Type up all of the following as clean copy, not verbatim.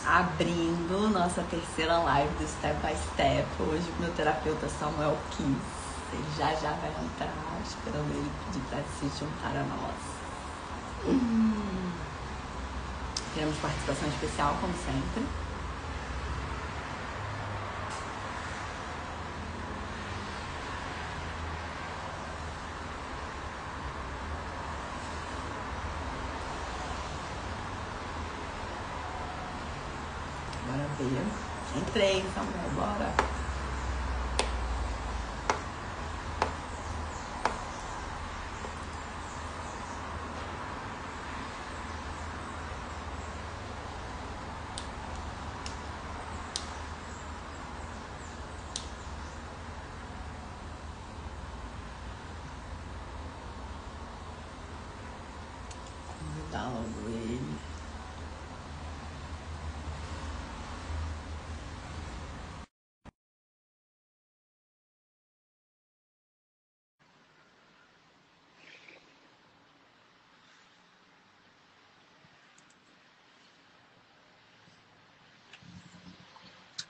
Abrindo nossa terceira live do Step by Step. Hoje o meu terapeuta Samuel Kiss. Ele já vai entrar, esperando ele pedir para se juntar a nós. Teremos participação especial, como sempre. Bora ver. Entrei, Samuel, bora. Dá logo ele.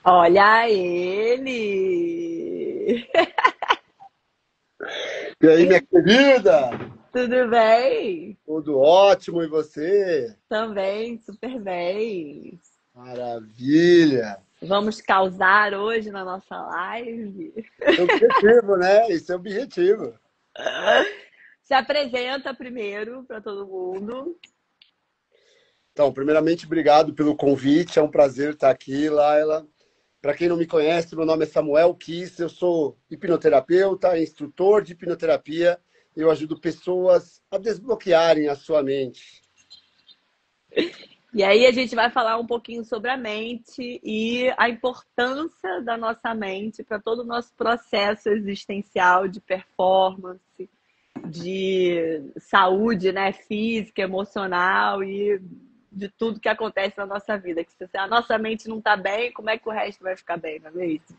Olha ele! E aí, minha querida? Tudo bem? Tudo ótimo, e você? Também, super bem. Maravilha! Vamos causar hoje na nossa live. É o objetivo, né? Esse é o objetivo. Se apresenta primeiro para todo mundo. Então, primeiramente, obrigado pelo convite. É um prazer estar aqui, Laila. Para quem não me conhece, meu nome é Samuel Kiss. Eu sou hipnoterapeuta, instrutor de hipnoterapia. Eu ajudo pessoas a desbloquearem a sua mente. E aí a gente vai falar um pouquinho sobre a mente e a importância da nossa mente para todo o nosso processo existencial de performance, de saúde, né, física, emocional e de tudo que acontece na nossa vida. Que se a nossa mente não está bem, como é que o resto vai ficar bem, não é mesmo?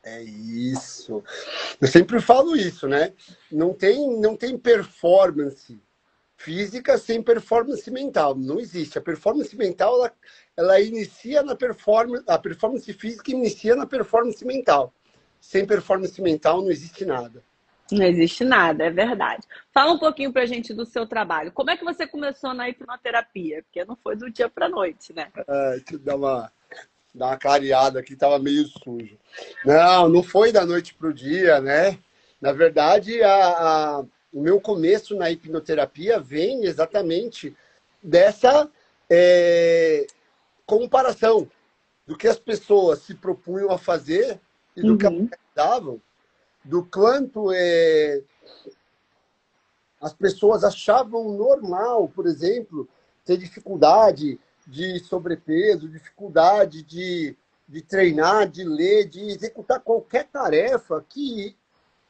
É isso. Eu sempre falo isso, né? Não tem performance física sem performance mental. Não existe. A performance mental, ela inicia na performance... A performance física inicia na performance mental. Sem performance mental não existe nada. Não existe nada, é verdade. Fala um pouquinho pra gente do seu trabalho. Como é que você começou na hipnoterapia? Porque não foi do dia pra noite, né? Deixa eu dar uma clareada aqui, estava meio sujo. Não foi da noite para o dia, né? Na verdade, o meu começo na hipnoterapia vem exatamente dessa comparação do que as pessoas se propunham a fazer e do que elas Uhum. realizavam, do quanto as pessoas achavam normal, por exemplo, ter dificuldade de sobrepeso, dificuldade de treinar, de ler, de executar qualquer tarefa que,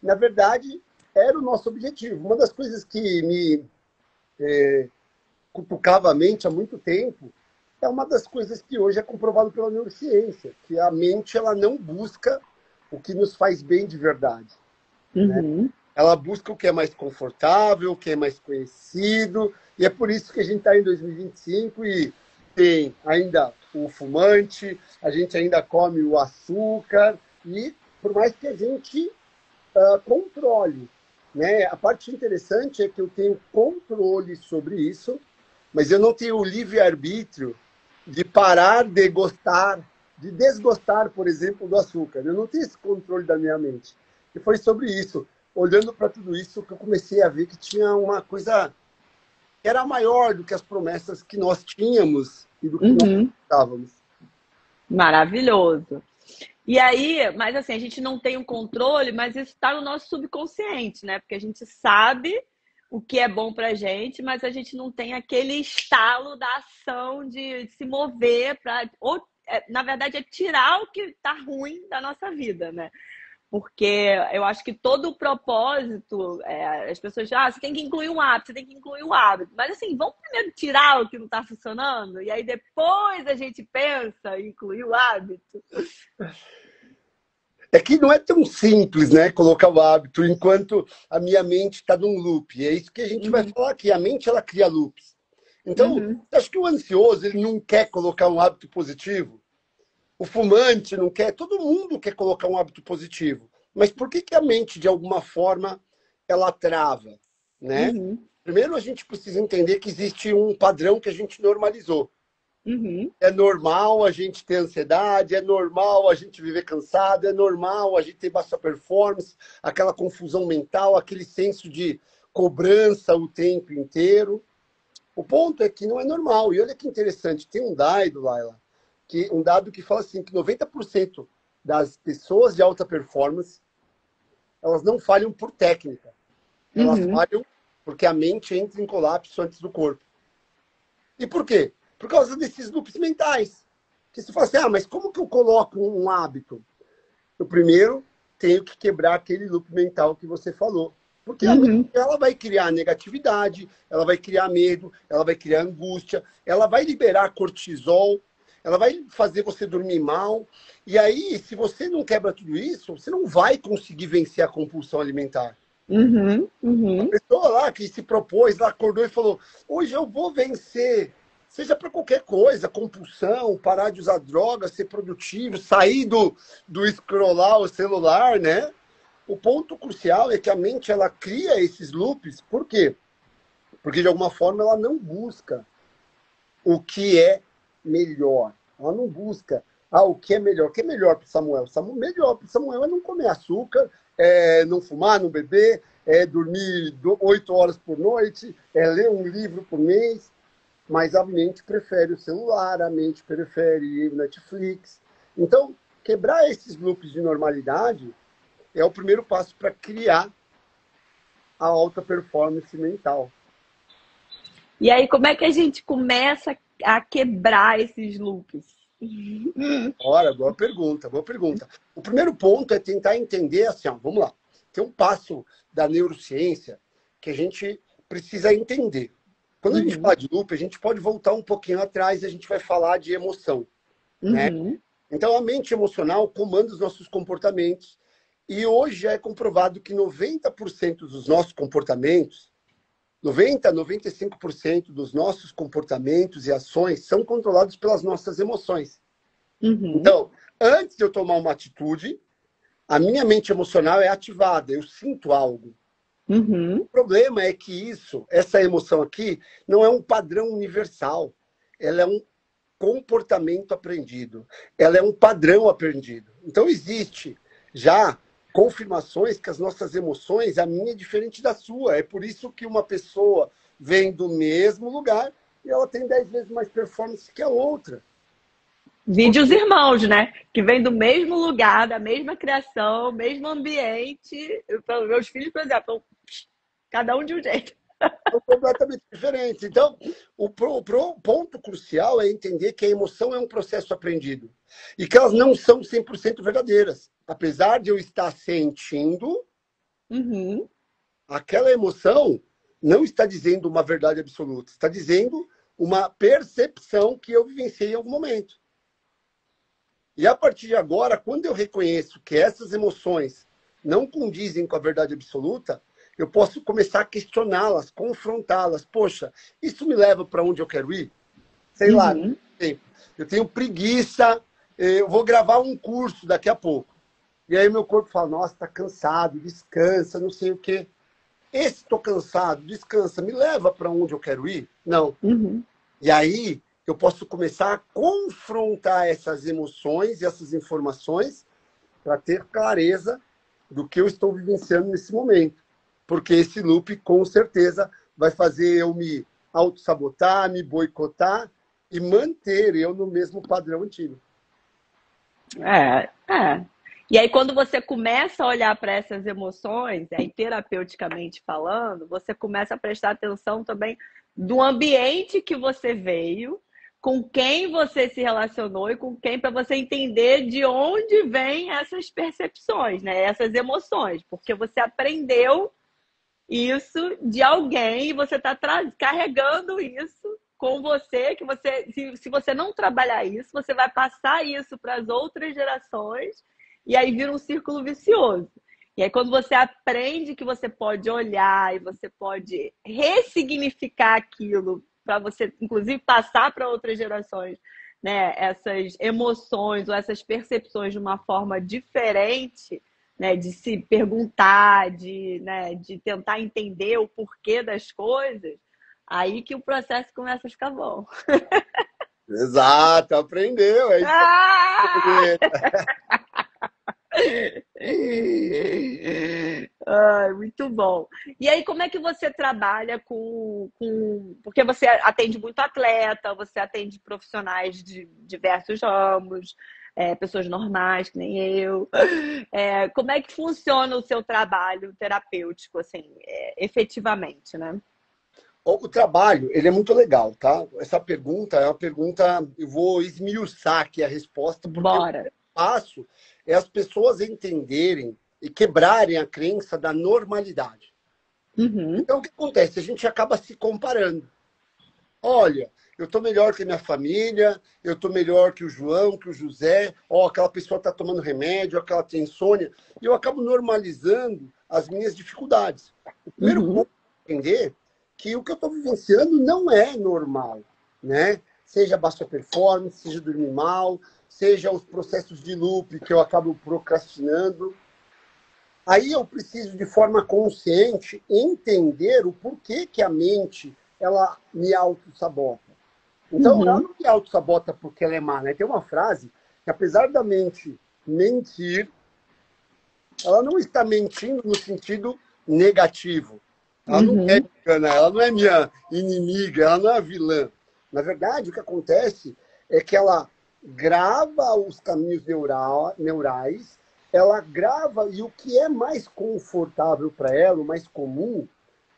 na verdade, era o nosso objetivo. Uma das coisas que me cutucava a mente há muito tempo é uma das coisas que hoje é comprovado pela neurociência, que a mente ela não busca o que nos faz bem de verdade, né? Uhum. Ela busca o que é mais confortável, o que é mais conhecido, e é por isso que a gente está em 2025 e tem ainda o fumante, a gente ainda come o açúcar, e por mais que a gente controle, né? A parte interessante é que eu tenho controle sobre isso, mas eu não tenho o livre-arbítrio de parar de gostar, de desgostar, por exemplo, do açúcar. Eu não tenho esse controle da minha mente. E foi sobre isso, olhando para tudo isso, que eu comecei a ver que tinha uma coisa que era maior do que as promessas que nós tínhamos e do que nós Uhum. estávamos. Maravilhoso. E aí, mas assim, a gente não tem um controle, mas isso está no nosso subconsciente, né? Porque a gente sabe o que é bom pra gente, mas a gente não tem aquele estalo da ação de se mover para, ou na verdade é tirar o que está ruim da nossa vida, né? Porque eu acho que todo o propósito, as pessoas dizem, você tem que incluir um hábito, você tem que incluir um hábito. Mas assim, vamos primeiro tirar o que não está funcionando, e aí depois a gente pensa em incluir o hábito. É que não é tão simples, né, colocar o hábito enquanto a minha mente está num loop. É isso que a gente vai Uhum. falar aqui. A mente, ela cria loops. Então, acho que o ansioso, ele não quer colocar um hábito positivo. O fumante não quer, todo mundo quer colocar um hábito positivo. Mas por que que a mente, de alguma forma, ela trava, né? Uhum. Primeiro, a gente precisa entender que existe um padrão que a gente normalizou. Uhum. É normal a gente ter ansiedade, é normal a gente viver cansado, é normal a gente ter baixa performance, aquela confusão mental, aquele senso de cobrança o tempo inteiro. O ponto é que não é normal. E olha que interessante, tem um dado, Laila, um dado que fala assim, que 90% das pessoas de alta performance, elas não falham por técnica. Elas Uhum. falham porque a mente entra em colapso antes do corpo. E por quê? Por causa desses loops mentais. Que você fala assim, mas como que eu coloco um hábito? Eu primeiro tenho que quebrar aquele loop mental que você falou. Porque a mente, Uhum. ela vai criar negatividade, ela vai criar medo, ela vai criar angústia, ela vai liberar cortisol, ela vai fazer você dormir mal. E aí, se você não quebra tudo isso, você não vai conseguir vencer a compulsão alimentar. Uhum. A Uhum. pessoa lá que se propôs, lá acordou e falou: hoje eu vou vencer, seja para qualquer coisa, compulsão, parar de usar drogas, ser produtivo, sair do scrollar o celular, né? O ponto crucial é que a mente ela cria esses loops, por quê? Porque de alguma forma ela não busca o que é melhor. Ela não busca o que é melhor. O que é melhor para Samuel? Melhor para Samuel é não comer açúcar, não fumar, não beber, dormir 8 horas por noite, ler um livro por mês. Mas a mente prefere o celular, a mente prefere Netflix. Então, quebrar esses loops de normalidade é o primeiro passo para criar a alta performance mental. E aí, como é que a gente começa a quebrar esses loops? Ora, boa pergunta, boa pergunta. O primeiro ponto é tentar entender assim, vamos lá. Tem um passo da neurociência que a gente precisa entender. Quando a gente Uhum. fala de loop, a gente pode voltar um pouquinho atrás e a gente vai falar de emoção, né? Uhum. Então, a mente emocional comanda os nossos comportamentos e hoje já é comprovado que 90% dos nossos comportamentos, 95% dos nossos comportamentos e ações são controlados pelas nossas emoções. Uhum. Então, antes de eu tomar uma atitude, a minha mente emocional é ativada, eu sinto algo. Uhum. O problema é que essa emoção aqui, não é um padrão universal. Ela é um comportamento aprendido. Ela é um padrão aprendido. Então, existe já confirmações que as nossas emoções, a minha é diferente da sua. É por isso que uma pessoa vem do mesmo lugar e ela tem 10 vezes mais performance que a outra. Vide os irmãos, né? Que vêm do mesmo lugar, da mesma criação, mesmo ambiente. Meus filhos, por exemplo, cada um de um jeito. São completamente diferentes. Então, o ponto crucial é entender que a emoção é um processo aprendido e que elas não são 100% verdadeiras. Apesar de eu estar sentindo, Uhum. aquela emoção não está dizendo uma verdade absoluta, está dizendo uma percepção que eu vivenciei em algum momento. E a partir de agora, quando eu reconheço que essas emoções não condizem com a verdade absoluta, eu posso começar a questioná-las, confrontá-las. Poxa, isso me leva para onde eu quero ir? Sei lá, Uhum. eu tenho preguiça, eu vou gravar um curso daqui a pouco. E aí meu corpo fala, nossa, está cansado, descansa, não sei o quê. Esse estou cansado, descansa, me leva para onde eu quero ir? Não. Uhum. E aí eu posso começar a confrontar essas emoções e essas informações para ter clareza do que eu estou vivenciando nesse momento. Porque esse loop, com certeza, vai fazer eu me auto-sabotar, me boicotar e manter eu no mesmo padrão antigo. É. E aí, quando você começa a olhar para essas emoções, aí terapeuticamente falando, você começa a prestar atenção também do ambiente que você veio, com quem você se relacionou e com quem, para você entender de onde vêm essas percepções, né? Essas emoções, porque você aprendeu isso de alguém e você está carregando isso com você, que você, se você não trabalhar isso, você vai passar isso para as outras gerações e aí vira um círculo vicioso. E aí, quando você aprende que você pode olhar e você pode ressignificar aquilo para você, inclusive, passar para outras gerações, né, essas emoções ou essas percepções de uma forma diferente, né, de se perguntar, né, de tentar entender o porquê das coisas, aí que o processo começa a ficar bom. Exato, aprendeu, é isso Ah! aí. Ai, muito bom. E aí, como é que você trabalha Porque você atende muito atleta, você atende profissionais de diversos ramos, pessoas normais, que nem eu. Como é que funciona o seu trabalho terapêutico, assim, efetivamente, né? O trabalho, ele é muito legal, tá? Essa pergunta é uma pergunta, eu vou esmiuçar aqui a resposta, porque o Bora. primeiro passo é as pessoas entenderem e quebrarem a crença da normalidade. Uhum, Então, o que acontece? A gente acaba se comparando. Olha, eu estou melhor que a minha família, eu estou melhor que o João, que o José, ó, aquela pessoa está tomando remédio, aquela tem insônia, e eu acabo normalizando as minhas dificuldades. O primeiro uhum, ponto é entender que o que eu estou vivenciando não é normal, né? Seja baixa performance, seja dormir mal, seja os processos de loop que eu acabo procrastinando. Aí eu preciso, de forma consciente, entender o porquê que a mente ela me auto-sabota. Então, ela uhum, não me auto-sabota porque ela é má, né? Tem uma frase que, apesar da mente mentir, ela não está mentindo no sentido negativo. Ela não quer uhum, me enganar, ela não é minha inimiga, ela não é a vilã. Na verdade, o que acontece é que ela grava os caminhos neurais, ela grava e o que é mais confortável para ela, o mais comum,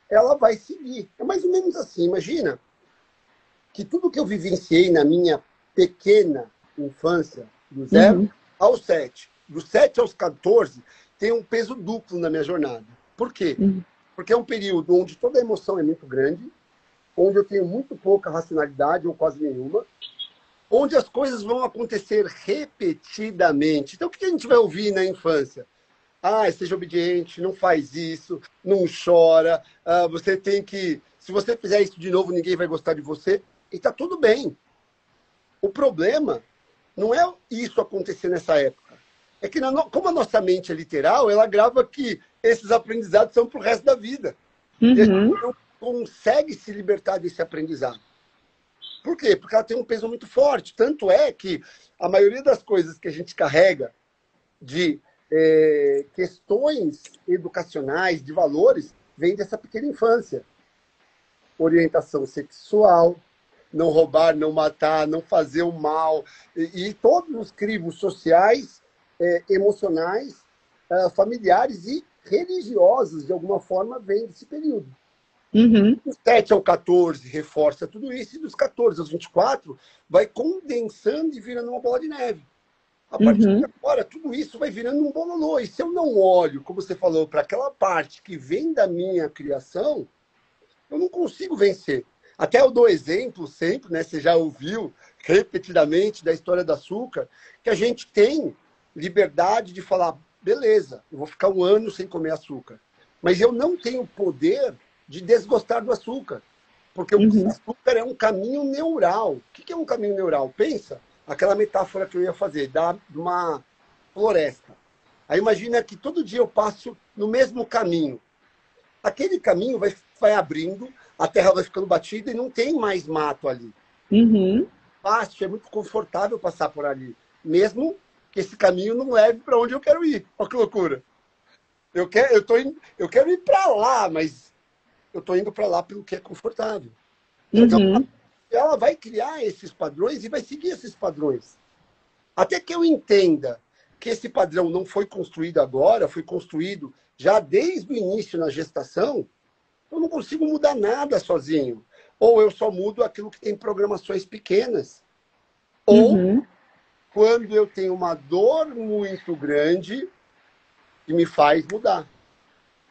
ela vai seguir. É mais ou menos assim, imagina que tudo que eu vivenciei na minha pequena infância, do zero uhum, aos 7, dos 7 aos 14, tem um peso duplo na minha jornada. Por quê? uhum, Porque é um período onde toda a emoção é muito grande, onde eu tenho muito pouca racionalidade ou quase nenhuma, onde as coisas vão acontecer repetidamente. Então, o que a gente vai ouvir na infância? Ah, seja obediente, não faz isso, não chora, você tem que. Se você fizer isso de novo, ninguém vai gostar de você. E está tudo bem. O problema não é isso acontecer nessa época. É que, como a nossa mente é literal, ela grava que esses aprendizados são para o resto da vida. E a gente uhum, não consegue se libertar desse aprendizado. Por quê? Porque ela tem um peso muito forte. Tanto é que a maioria das coisas que a gente carrega de questões educacionais, de valores, vem dessa pequena infância. Orientação sexual, não roubar, não matar, não fazer o mal, e todos os crivos sociais, emocionais, familiares e religiosos, de alguma forma, vêm desse período. uhum, Dos 7 ao 14 reforça tudo isso, e dos 14 aos 24 vai condensando e virando uma bola de neve. A partir de uhum, agora, tudo isso vai virando um bololô. E se eu não olho, como você falou, para aquela parte que vem da minha criação, eu não consigo vencer. Até eu dou exemplo sempre, né? Você já ouviu repetidamente da história do açúcar, que a gente tem liberdade de falar, beleza, eu vou ficar um ano sem comer açúcar. Mas eu não tenho poder de desgostar do açúcar. Porque o uhum, açúcar é um caminho neural. O que é um caminho neural? Pensa, aquela metáfora que eu ia fazer, de uma floresta. Aí imagina que todo dia eu passo no mesmo caminho. Aquele caminho vai abrindo, a terra vai ficando batida e não tem mais mato ali. uhum. Fácil, é muito confortável passar por ali, mesmo que esse caminho não leve para onde eu quero ir. Olha que loucura. Eu quero ir para lá, mas eu estou indo para lá pelo que é confortável. Então, Uhum, ela vai criar esses padrões e vai seguir esses padrões. Até que eu entenda que esse padrão não foi construído agora, foi construído já desde o início na gestação, eu não consigo mudar nada sozinho. Ou eu só mudo aquilo que tem programações pequenas. Ou uhum, quando eu tenho uma dor muito grande que me faz mudar.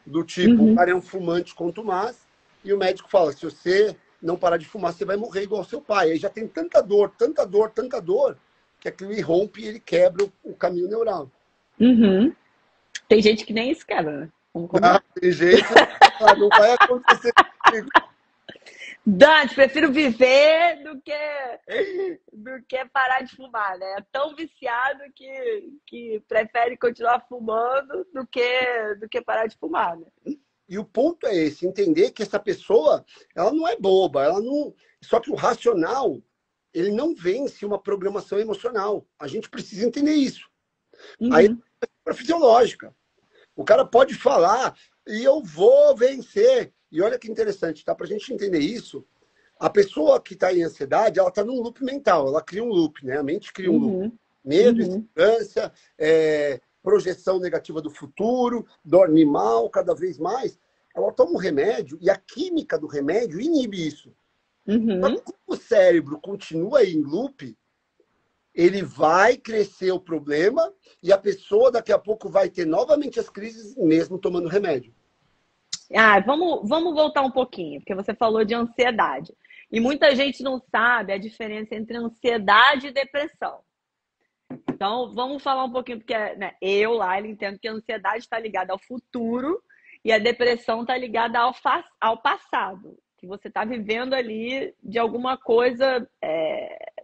Do tipo, o uhum, cara é um fumante contumaz e o médico fala, se você não parar de fumar, você vai morrer igual ao seu pai. Aí já tem tanta dor, tanta dor, tanta dor, que aquilo irrompe e ele quebra o caminho neural. uhum. Tem gente que nem isso quebra, né? Vamos Não, combinar. tem gente, não vai acontecer comigo. Dante, prefiro viver do que parar de fumar, né? É tão viciado que prefere continuar fumando do que parar de fumar, né? E o ponto é esse, entender que essa pessoa, ela não é boba, ela não. Só que o racional, ele não vence uma programação emocional. A gente precisa entender isso. Aí Uhum, é fisiológica. O cara pode falar e eu vou vencer. E olha que interessante, tá? Para a gente entender isso, a pessoa que está em ansiedade, ela está num loop mental, ela cria um loop, né? A mente cria um loop. uhum, Medo, uhum. insegurança, projeção negativa do futuro, dorme mal cada vez mais. Ela toma um remédio e a química do remédio inibe isso. Só que Uhum. como o cérebro continua em loop, ele vai crescer o problema e a pessoa daqui a pouco vai ter novamente as crises mesmo tomando remédio. Ah, vamos voltar um pouquinho, porque você falou de ansiedade. E muita gente não sabe a diferença entre ansiedade e depressão. Então, vamos falar um pouquinho, porque né, Laila, entendo que a ansiedade está ligada ao futuro e a depressão está ligada ao passado. Que você está vivendo ali de alguma coisa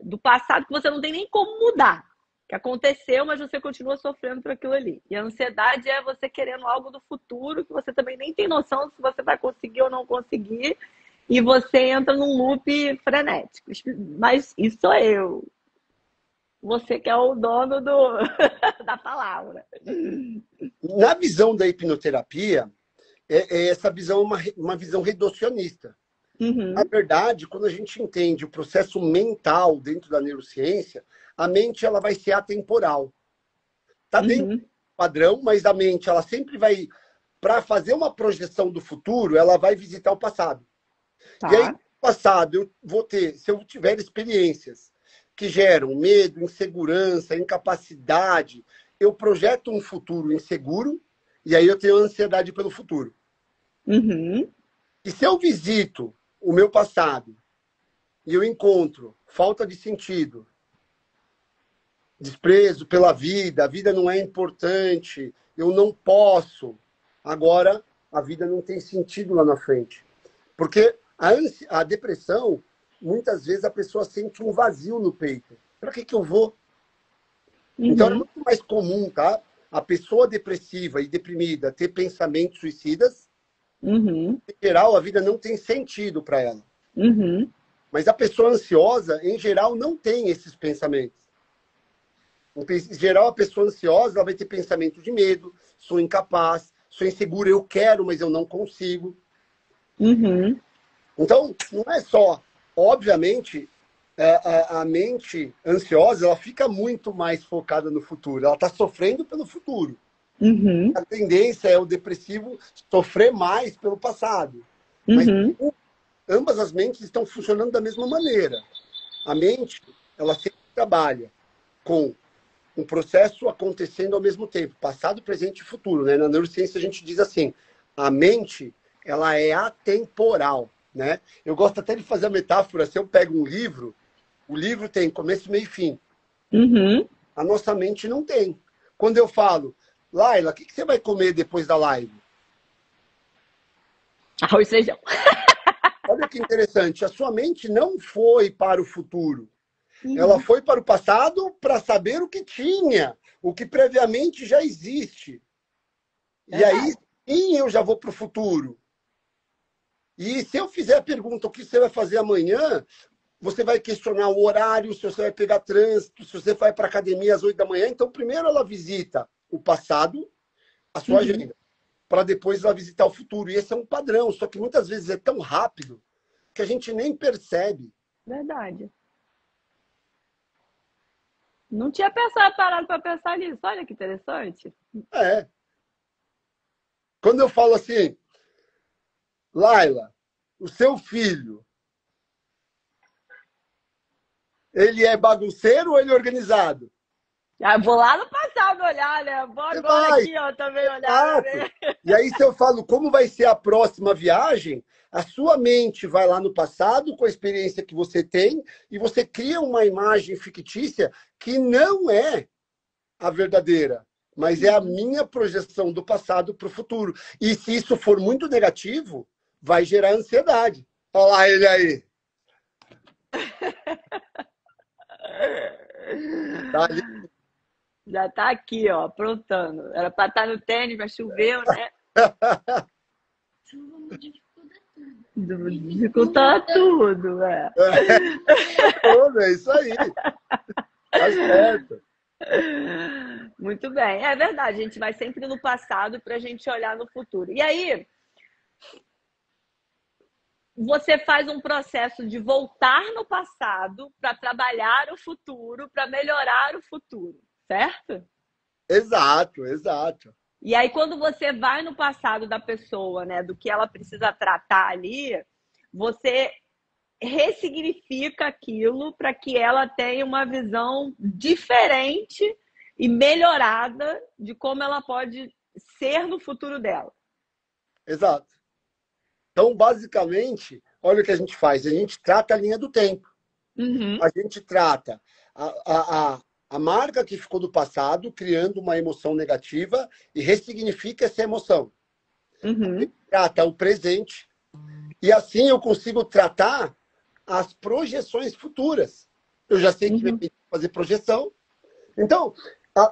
do passado que você não tem nem como mudar. Que aconteceu, mas você continua sofrendo por aquilo ali. E a ansiedade é você querendo algo do futuro que você também nem tem noção se você vai conseguir ou não conseguir. E você entra num loop frenético. Mas isso sou eu. Você que é o dono da palavra. Na visão da hipnoterapia, essa visão é uma visão reducionista. Na Uhum, verdade, quando a gente entende o processo mental dentro da neurociência, a mente ela vai ser atemporal. Está dentro do uhum, padrão, mas a mente ela sempre vai, para fazer uma projeção do futuro, ela vai visitar o passado. E aí, tá. no passado, eu vou ter, se eu tiver experiências que geram medo, insegurança, incapacidade, eu projeto um futuro inseguro e aí eu tenho ansiedade pelo futuro. Uhum, E se eu visito o meu passado e eu encontro falta de sentido, desprezo pela vida, a vida não é importante, eu não posso, agora a vida não tem sentido lá na frente. Porque a depressão, muitas vezes a pessoa sente um vazio no peito. Para que eu vou? Então é uhum, muito mais comum, tá? A pessoa depressiva e deprimida ter pensamentos suicidas. uhum, Em geral, a vida não tem sentido para ela. uhum, Mas a pessoa ansiosa, em geral, não tem esses pensamentos. Em geral, a pessoa ansiosa ela vai ter pensamento de medo, sou incapaz, sou insegura, eu quero, mas eu não consigo. uhum, Então, não é só, obviamente, a mente ansiosa ela fica muito mais focada no futuro. Ela está sofrendo pelo futuro. uhum, A tendência é o depressivo sofrer mais pelo passado. Mas uhum, ambas as mentes estão funcionando da mesma maneira. A mente, ela sempre trabalha com um processo acontecendo ao mesmo tempo, passado, presente e futuro, né? Na neurociência a gente diz assim, a mente, ela é atemporal, né? Eu gosto até de fazer a metáfora, se eu pego um livro, o livro tem começo, meio e fim. uhum. A nossa mente não tem. Quando eu falo, Laila, o que você vai comer depois da live? Arroz e feijão. Olha que interessante, a sua mente não foi para o futuro. Ela Uhum. foi para o passado para saber o que tinha, o que previamente já existe. E aí, Verdade. sim, eu já vou para o futuro. E se eu fizer a pergunta, o que você vai fazer amanhã, você vai questionar o horário, se você vai pegar trânsito, se você vai para a academia às 8 da manhã. Então, primeiro ela visita o passado, a sua Uhum. agenda, para depois ela visitar o futuro. E esse é um padrão, só que muitas vezes é tão rápido que a gente nem percebe. Verdade. Não tinha pensado, parado para pensar nisso. Olha que interessante. É. Quando eu falo assim, Laila, o seu filho, ele é bagunceiro ou ele é organizado? Ah, vou lá no passado olhar, né? Vou Você agora vai, aqui, ó, também olhar pra exato. ver. E aí, se eu falo como vai ser a próxima viagem, a sua mente vai lá no passado com a experiência que você tem e você cria uma imagem fictícia que não é a verdadeira, mas é a Uhum. minha projeção do passado para o futuro. E se isso for muito negativo, vai gerar ansiedade. Olha lá ele aí. Tá ali. Já tá aqui, ó, aprontando. Era para estar no tênis, mas choveu, né? Dificultar tudo, é. É isso aí. Tá certo. Muito bem, é verdade. A gente vai sempre no passado para a gente olhar no futuro. E aí, você faz um processo de voltar no passado para trabalhar o futuro, para melhorar o futuro, certo? Exato, exato. E aí, quando você vai no passado da pessoa, né, do que ela precisa tratar ali, você ressignifica aquilo para que ela tenha uma visão diferente e melhorada de como ela pode ser no futuro dela. Exato. Então, basicamente, olha o que a gente faz. A gente trata a linha do tempo. Uhum. A gente trata a marca que ficou do passado, criando uma emoção negativa e ressignifica essa emoção. Uhum. A gente trata o presente e assim eu consigo tratar as projeções futuras. Eu já sei que vai fazer projeção. Então,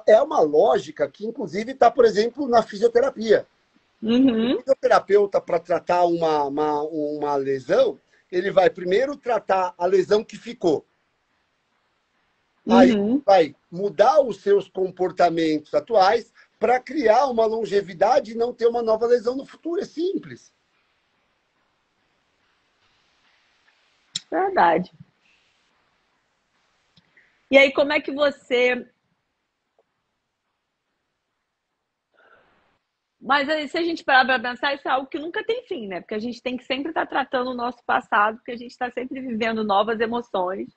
é uma lógica que, inclusive, está, por exemplo, na fisioterapia. Uhum. O fisioterapeuta, para tratar uma lesão, ele vai primeiro tratar a lesão que ficou. Aí vai mudar os seus comportamentos atuais para criar uma longevidade e não ter uma nova lesão no futuro. É simples. Verdade. E aí, como é que você... Mas aí, se a gente parar para pensar, isso é algo que nunca tem fim, né? Porque a gente tem que sempre estar tratando o nosso passado, porque a gente está sempre vivendo novas emoções,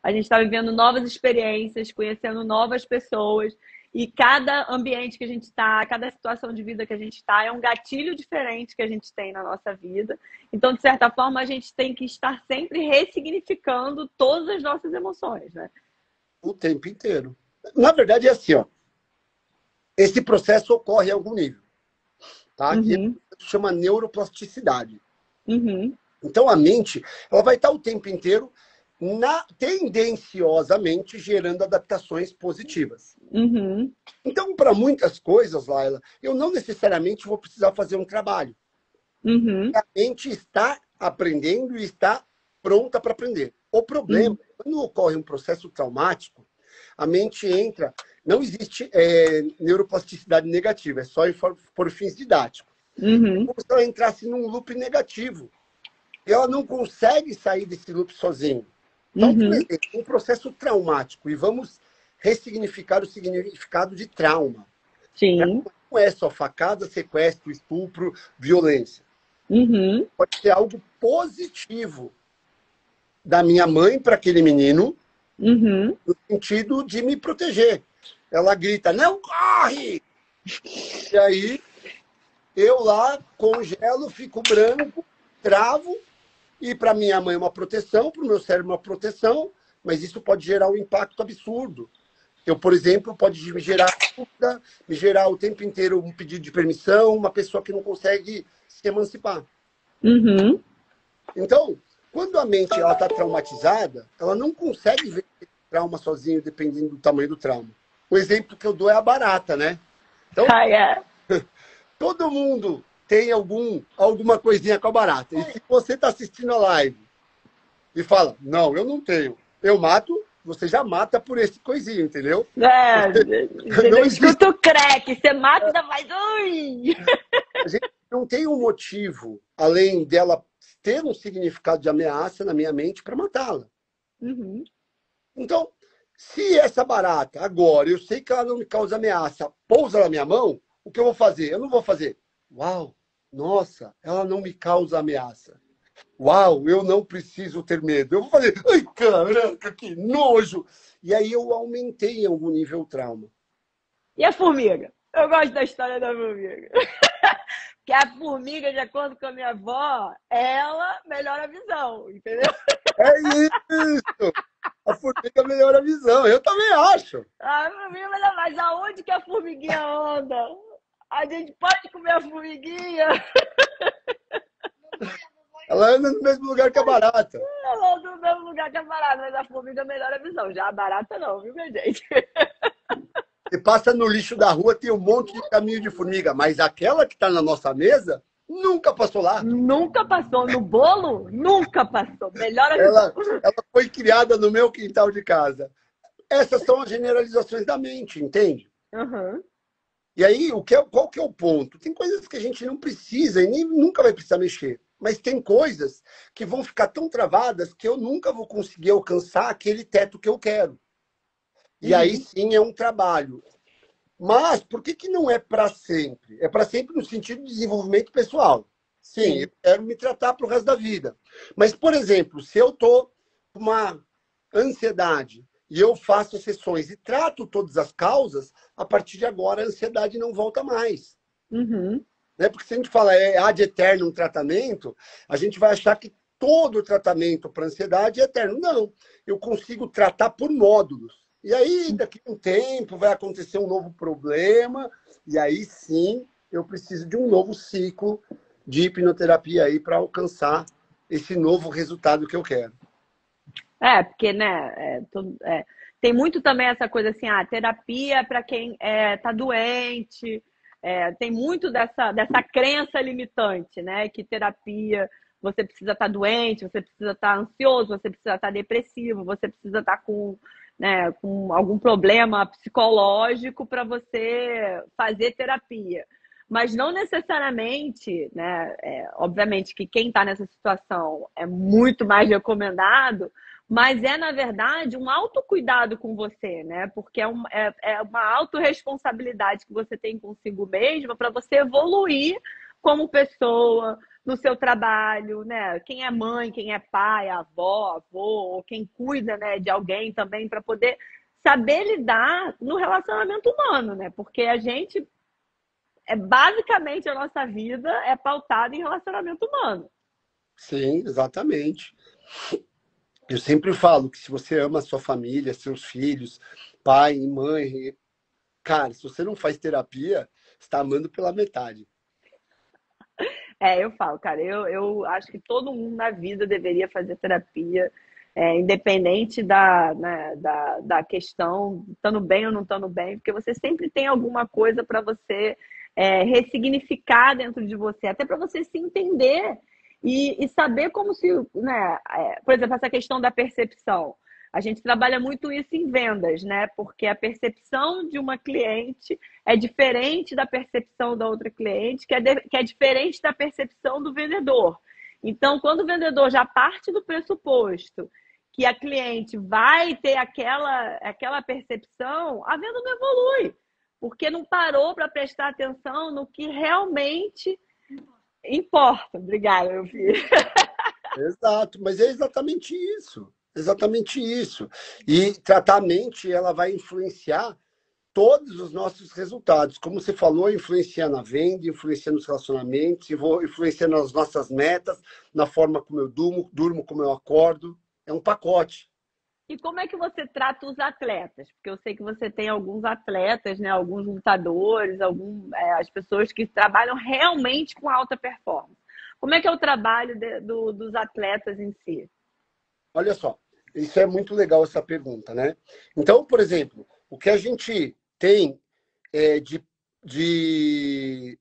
a gente está vivendo novas experiências, conhecendo novas pessoas, e cada ambiente que a gente está, cada situação de vida que a gente está, é um gatilho diferente que a gente tem na nossa vida. Então, de certa forma, a gente tem que estar sempre ressignificando todas as nossas emoções, né? O tempo inteiro. Na verdade, é assim, ó. Esse processo ocorre em algum nível. Tá? Que chama neuroplasticidade. Então, a mente ela vai estar o tempo inteiro tendenciosamente gerando adaptações positivas. Então, para muitas coisas, Laila, eu não necessariamente vou precisar fazer um trabalho. A mente está aprendendo e está pronta para aprender. O problema, quando ocorre um processo traumático, a mente entra... Não existe neuroplasticidade negativa, é só por fins didáticos. Como se ela entrasse num loop negativo. E ela não consegue sair desse loop sozinho. Então, por exemplo, um processo traumático, e vamos ressignificar o significado de trauma. Sim. Não é só facada, sequestro, estupro, violência. Pode ser algo positivo da minha mãe para aquele menino, no sentido de me proteger. Ela grita, não corre! E aí, eu lá congelo, fico branco, travo, e para minha mãe uma proteção, para o meu cérebro uma proteção, mas isso pode gerar um impacto absurdo. Eu, por exemplo, pode me gerar o tempo inteiro um pedido de permissão, uma pessoa que não consegue se emancipar. Então, quando a mente está traumatizada, ela não consegue ver o trauma sozinho, dependendo do tamanho do trauma. O exemplo que eu dou é a barata, né? Então, todo mundo tem alguma coisinha com a barata. E se você está assistindo a live e fala, não, eu não tenho, eu mato, você já mata por esse coisinho, entendeu? Não escuta o crack, você mata e ainda vai... Ui! A gente não tem um motivo, além dela ter um significado de ameaça na minha mente, para matá-la. Então, se essa barata, agora, eu sei que ela não me causa ameaça, pousa na minha mão, o que eu vou fazer? Eu não vou fazer, uau, nossa, ela não me causa ameaça. Uau, eu não preciso ter medo. Eu vou fazer, ai, caraca, que nojo. E aí eu aumentei em algum nível o trauma. E a formiga? Eu gosto da história da formiga. Porque a formiga, de acordo com a minha avó, ela melhora a visão, entendeu? É isso! A formiga melhora a visão, eu também acho. A formiga melhora, mas aonde que a formiguinha anda? A gente pode comer a formiguinha? Ela anda no mesmo lugar que a barata. Ela anda no mesmo lugar que a barata, mas a formiga melhora a visão. Já a barata não, viu, minha gente? Você passa no lixo da rua, tem um monte de caminho de formiga, mas aquela que está na nossa mesa nunca passou lá. Nunca passou no bolo? Nunca passou. Melhora a visão. Ela foi criada no meu quintal de casa. Essas são as generalizações da mente, entende? Uhum. E aí, qual que é o ponto? Tem coisas que a gente não precisa e nem nunca vai precisar mexer. Mas tem coisas que vão ficar tão travadas que eu nunca vou conseguir alcançar aquele teto que eu quero. E aí sim é um trabalho. Mas por que não é para sempre? É para sempre no sentido de desenvolvimento pessoal. Sim, eu quero me tratar para o resto da vida. Mas, por exemplo, se eu estou com uma ansiedade e eu faço sessões e trato todas as causas, a partir de agora a ansiedade não volta mais. Uhum. Né? Porque se a gente fala ad eterno um tratamento, a gente vai achar que todo o tratamento para ansiedade é eterno. Não, eu consigo tratar por módulos. E aí, daqui a um tempo, vai acontecer um novo problema, e aí sim eu preciso de um novo ciclo de hipnoterapia aí para alcançar esse novo resultado que eu quero. Porque, né, tem muito também essa coisa assim, terapia para quem tá doente, tem muito dessa crença limitante, né, que terapia, você precisa estar doente, você precisa estar ansioso, você precisa estar depressivo, você precisa estar com, né, com algum problema psicológico para você fazer terapia. Mas não necessariamente, né, obviamente que quem está nessa situação é muito mais recomendado, mas na verdade, um autocuidado com você, né? Porque é uma autorresponsabilidade que você tem consigo mesma para você evoluir como pessoa, no seu trabalho, né? Quem é mãe, quem é pai, avó, avô, ou quem cuida, né, de alguém também, para poder saber lidar no relacionamento humano, né? Porque a gente, basicamente, a nossa vida é pautada em relacionamento humano. Sim, exatamente. Eu sempre falo que se você ama a sua família, seus filhos, pai e mãe, cara, se você não faz terapia, você está amando pela metade. Eu falo, cara, eu acho que todo mundo na vida deveria fazer terapia, independente né, da questão, estando bem ou não estando bem, porque você sempre tem alguma coisa para você ressignificar dentro de você, até para você se entender e saber como se, né, por exemplo, essa questão da percepção. A gente trabalha muito isso em vendas, né? Porque a percepção de uma cliente é diferente da percepção da outra cliente, que é diferente da percepção do vendedor. Então, quando o vendedor já parte do pressuposto que a cliente vai ter aquela percepção, a venda não evolui, porque não parou para prestar atenção no que realmente importa. Obrigada, meu filho. Exato, mas é exatamente isso. Exatamente isso. E tratar a mente, ela vai influenciar todos os nossos resultados. Como você falou, influencia na venda, influencia nos relacionamentos, influencia nas nossas metas, na forma como eu durmo como eu acordo. É um pacote. E como é que você trata os atletas? Porque eu sei que você tem alguns atletas, né? Alguns lutadores, as pessoas que trabalham realmente com alta performance. Como é que é o trabalho dos atletas em si? Olha só, isso é muito legal essa pergunta, né? Então, por exemplo, o que a gente tem de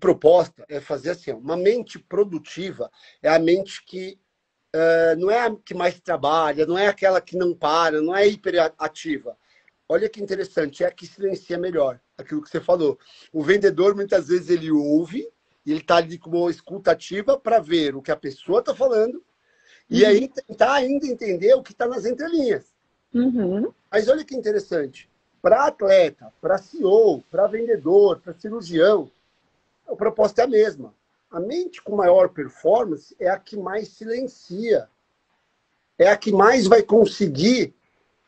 proposta é fazer assim, uma mente produtiva é a mente que não é a que mais trabalha, não é aquela que não para, não é hiperativa. Olha que interessante, é a que silencia melhor, aquilo que você falou. O vendedor, muitas vezes, ele ouve, e ele está ali com uma escuta ativa para ver o que a pessoa está falando, e aí tentar ainda entender o que está nas entrelinhas. Uhum. Mas olha que interessante. Para atleta, para CEO, para vendedor, para cirurgião, a proposta é a mesma. A mente com maior performance é a que mais silencia. É a que mais vai conseguir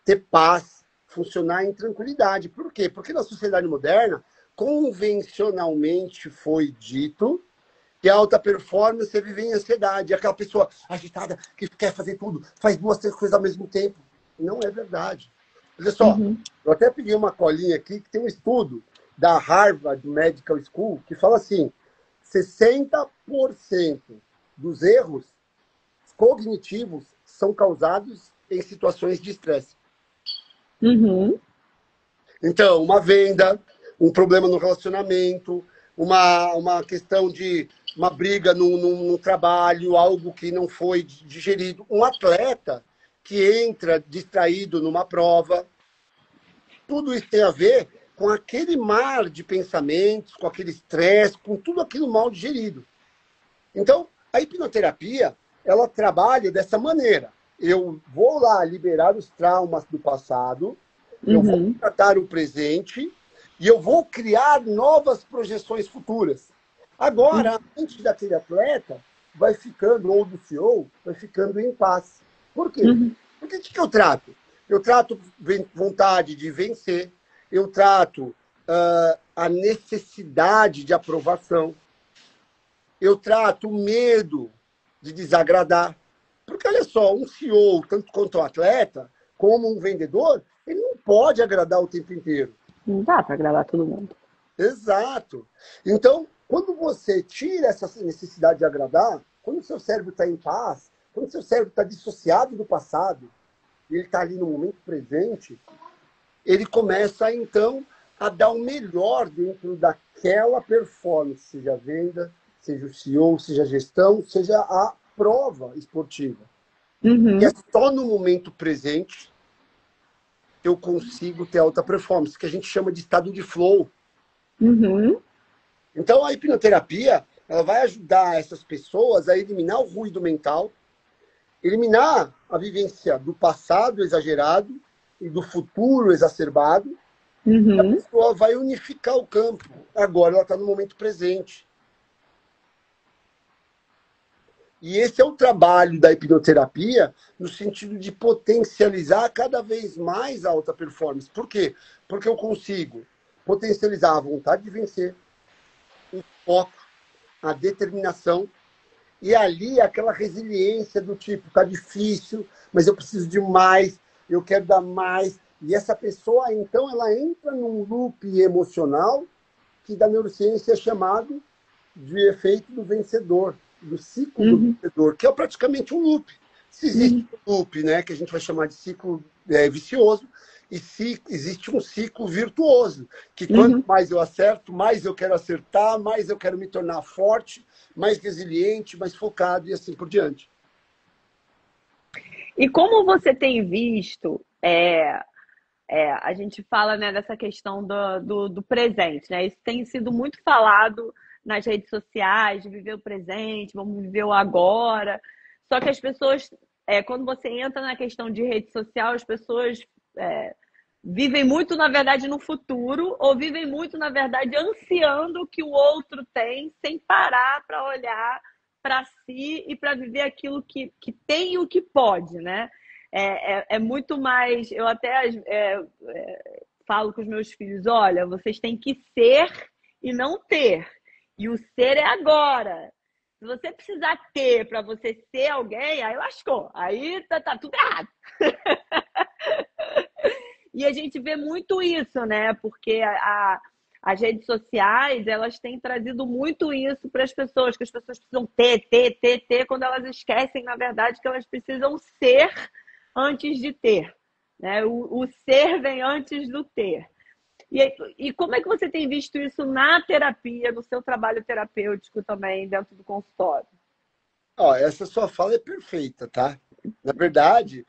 ter paz, funcionar em tranquilidade. Por quê? Porque na sociedade moderna, convencionalmente foi dito que a alta performance é viver em ansiedade. É aquela pessoa agitada que quer fazer tudo, faz duas, três coisas ao mesmo tempo. Não é verdade. Olha só, eu até peguei uma colinha aqui que tem um estudo da Harvard Medical School que fala assim, 60% dos erros cognitivos são causados em situações de estresse. Uhum. Então, uma venda, um problema no relacionamento, uma questão de uma briga no trabalho, algo que não foi digerido. Um atleta que entra distraído numa prova. Tudo isso tem a ver com aquele mar de pensamentos, com aquele estresse, com tudo aquilo mal digerido. Então, a hipnoterapia, ela trabalha dessa maneira. Eu vou lá liberar os traumas do passado, eu vou Uhum. tratar o presente e eu vou criar novas projeções futuras. Agora, a mente daquele atleta vai ficando, ou do CEO, vai ficando em paz. Por quê? Uhum. Porque o que eu trato? Eu trato vontade de vencer, eu trato a necessidade de aprovação, eu trato o medo de desagradar. Porque, olha só, um CEO, tanto quanto um atleta, como um vendedor, ele não pode agradar o tempo inteiro. Não dá para agradar todo mundo. Exato. Então, quando você tira essa necessidade de agradar, quando o seu cérebro está em paz, quando o seu cérebro está dissociado do passado, e ele está ali no momento presente, ele começa, então, a dar o melhor dentro daquela performance, seja a venda, seja o CEO, seja a gestão, seja a prova esportiva. E é Uhum. só no momento presente que eu consigo ter alta performance, que a gente chama de estado de flow. Uhum. Então, a hipnoterapia, ela vai ajudar essas pessoas a eliminar o ruído mental, eliminar a vivência do passado exagerado e do futuro exacerbado. E a Uhum. pessoa vai unificar o campo. Agora ela está no momento presente. E esse é o trabalho da hipnoterapia no sentido de potencializar cada vez mais a alta performance. Por quê? Porque eu consigo potencializar a vontade de vencer, o foco, a determinação e ali aquela resiliência do tipo, tá difícil, mas eu preciso de mais, eu quero dar mais. E essa pessoa, então, ela entra num loop emocional que da neurociência é chamado de efeito do vencedor, do ciclo do Uhum. vencedor, que é praticamente um loop. Se existe Uhum. um loop, né, que a gente vai chamar de ciclo vicioso, e se existe um ciclo virtuoso, que quanto Uhum. mais eu acerto, mais eu quero acertar, mais eu quero me tornar forte, mais resiliente, mais focado e assim por diante. E como você tem visto, a gente fala, né, dessa questão do presente, né? Isso tem sido muito falado nas redes sociais, de viver o presente, vamos viver o agora. Só que as pessoas, quando você entra na questão de rede social, as pessoas vivem muito, na verdade, no futuro, ou vivem muito, na verdade, ansiando o que o outro tem, sem parar para olhar para si e para viver aquilo que tem e o que pode, né? É muito mais. Eu até falo com os meus filhos: olha, vocês têm que ser e não ter. E o ser é agora. Se você precisar ter para você ser alguém, aí lascou. Aí tá tudo errado. E a gente vê muito isso, né? Porque as redes sociais, elas têm trazido muito isso para as pessoas, que as pessoas precisam ter, quando elas esquecem, na verdade, que elas precisam ser antes de ter. Né? O ser vem antes do ter. E como é que você tem visto isso na terapia, no seu trabalho terapêutico também, dentro do consultório? Ó, essa sua fala é perfeita, tá? Na verdade,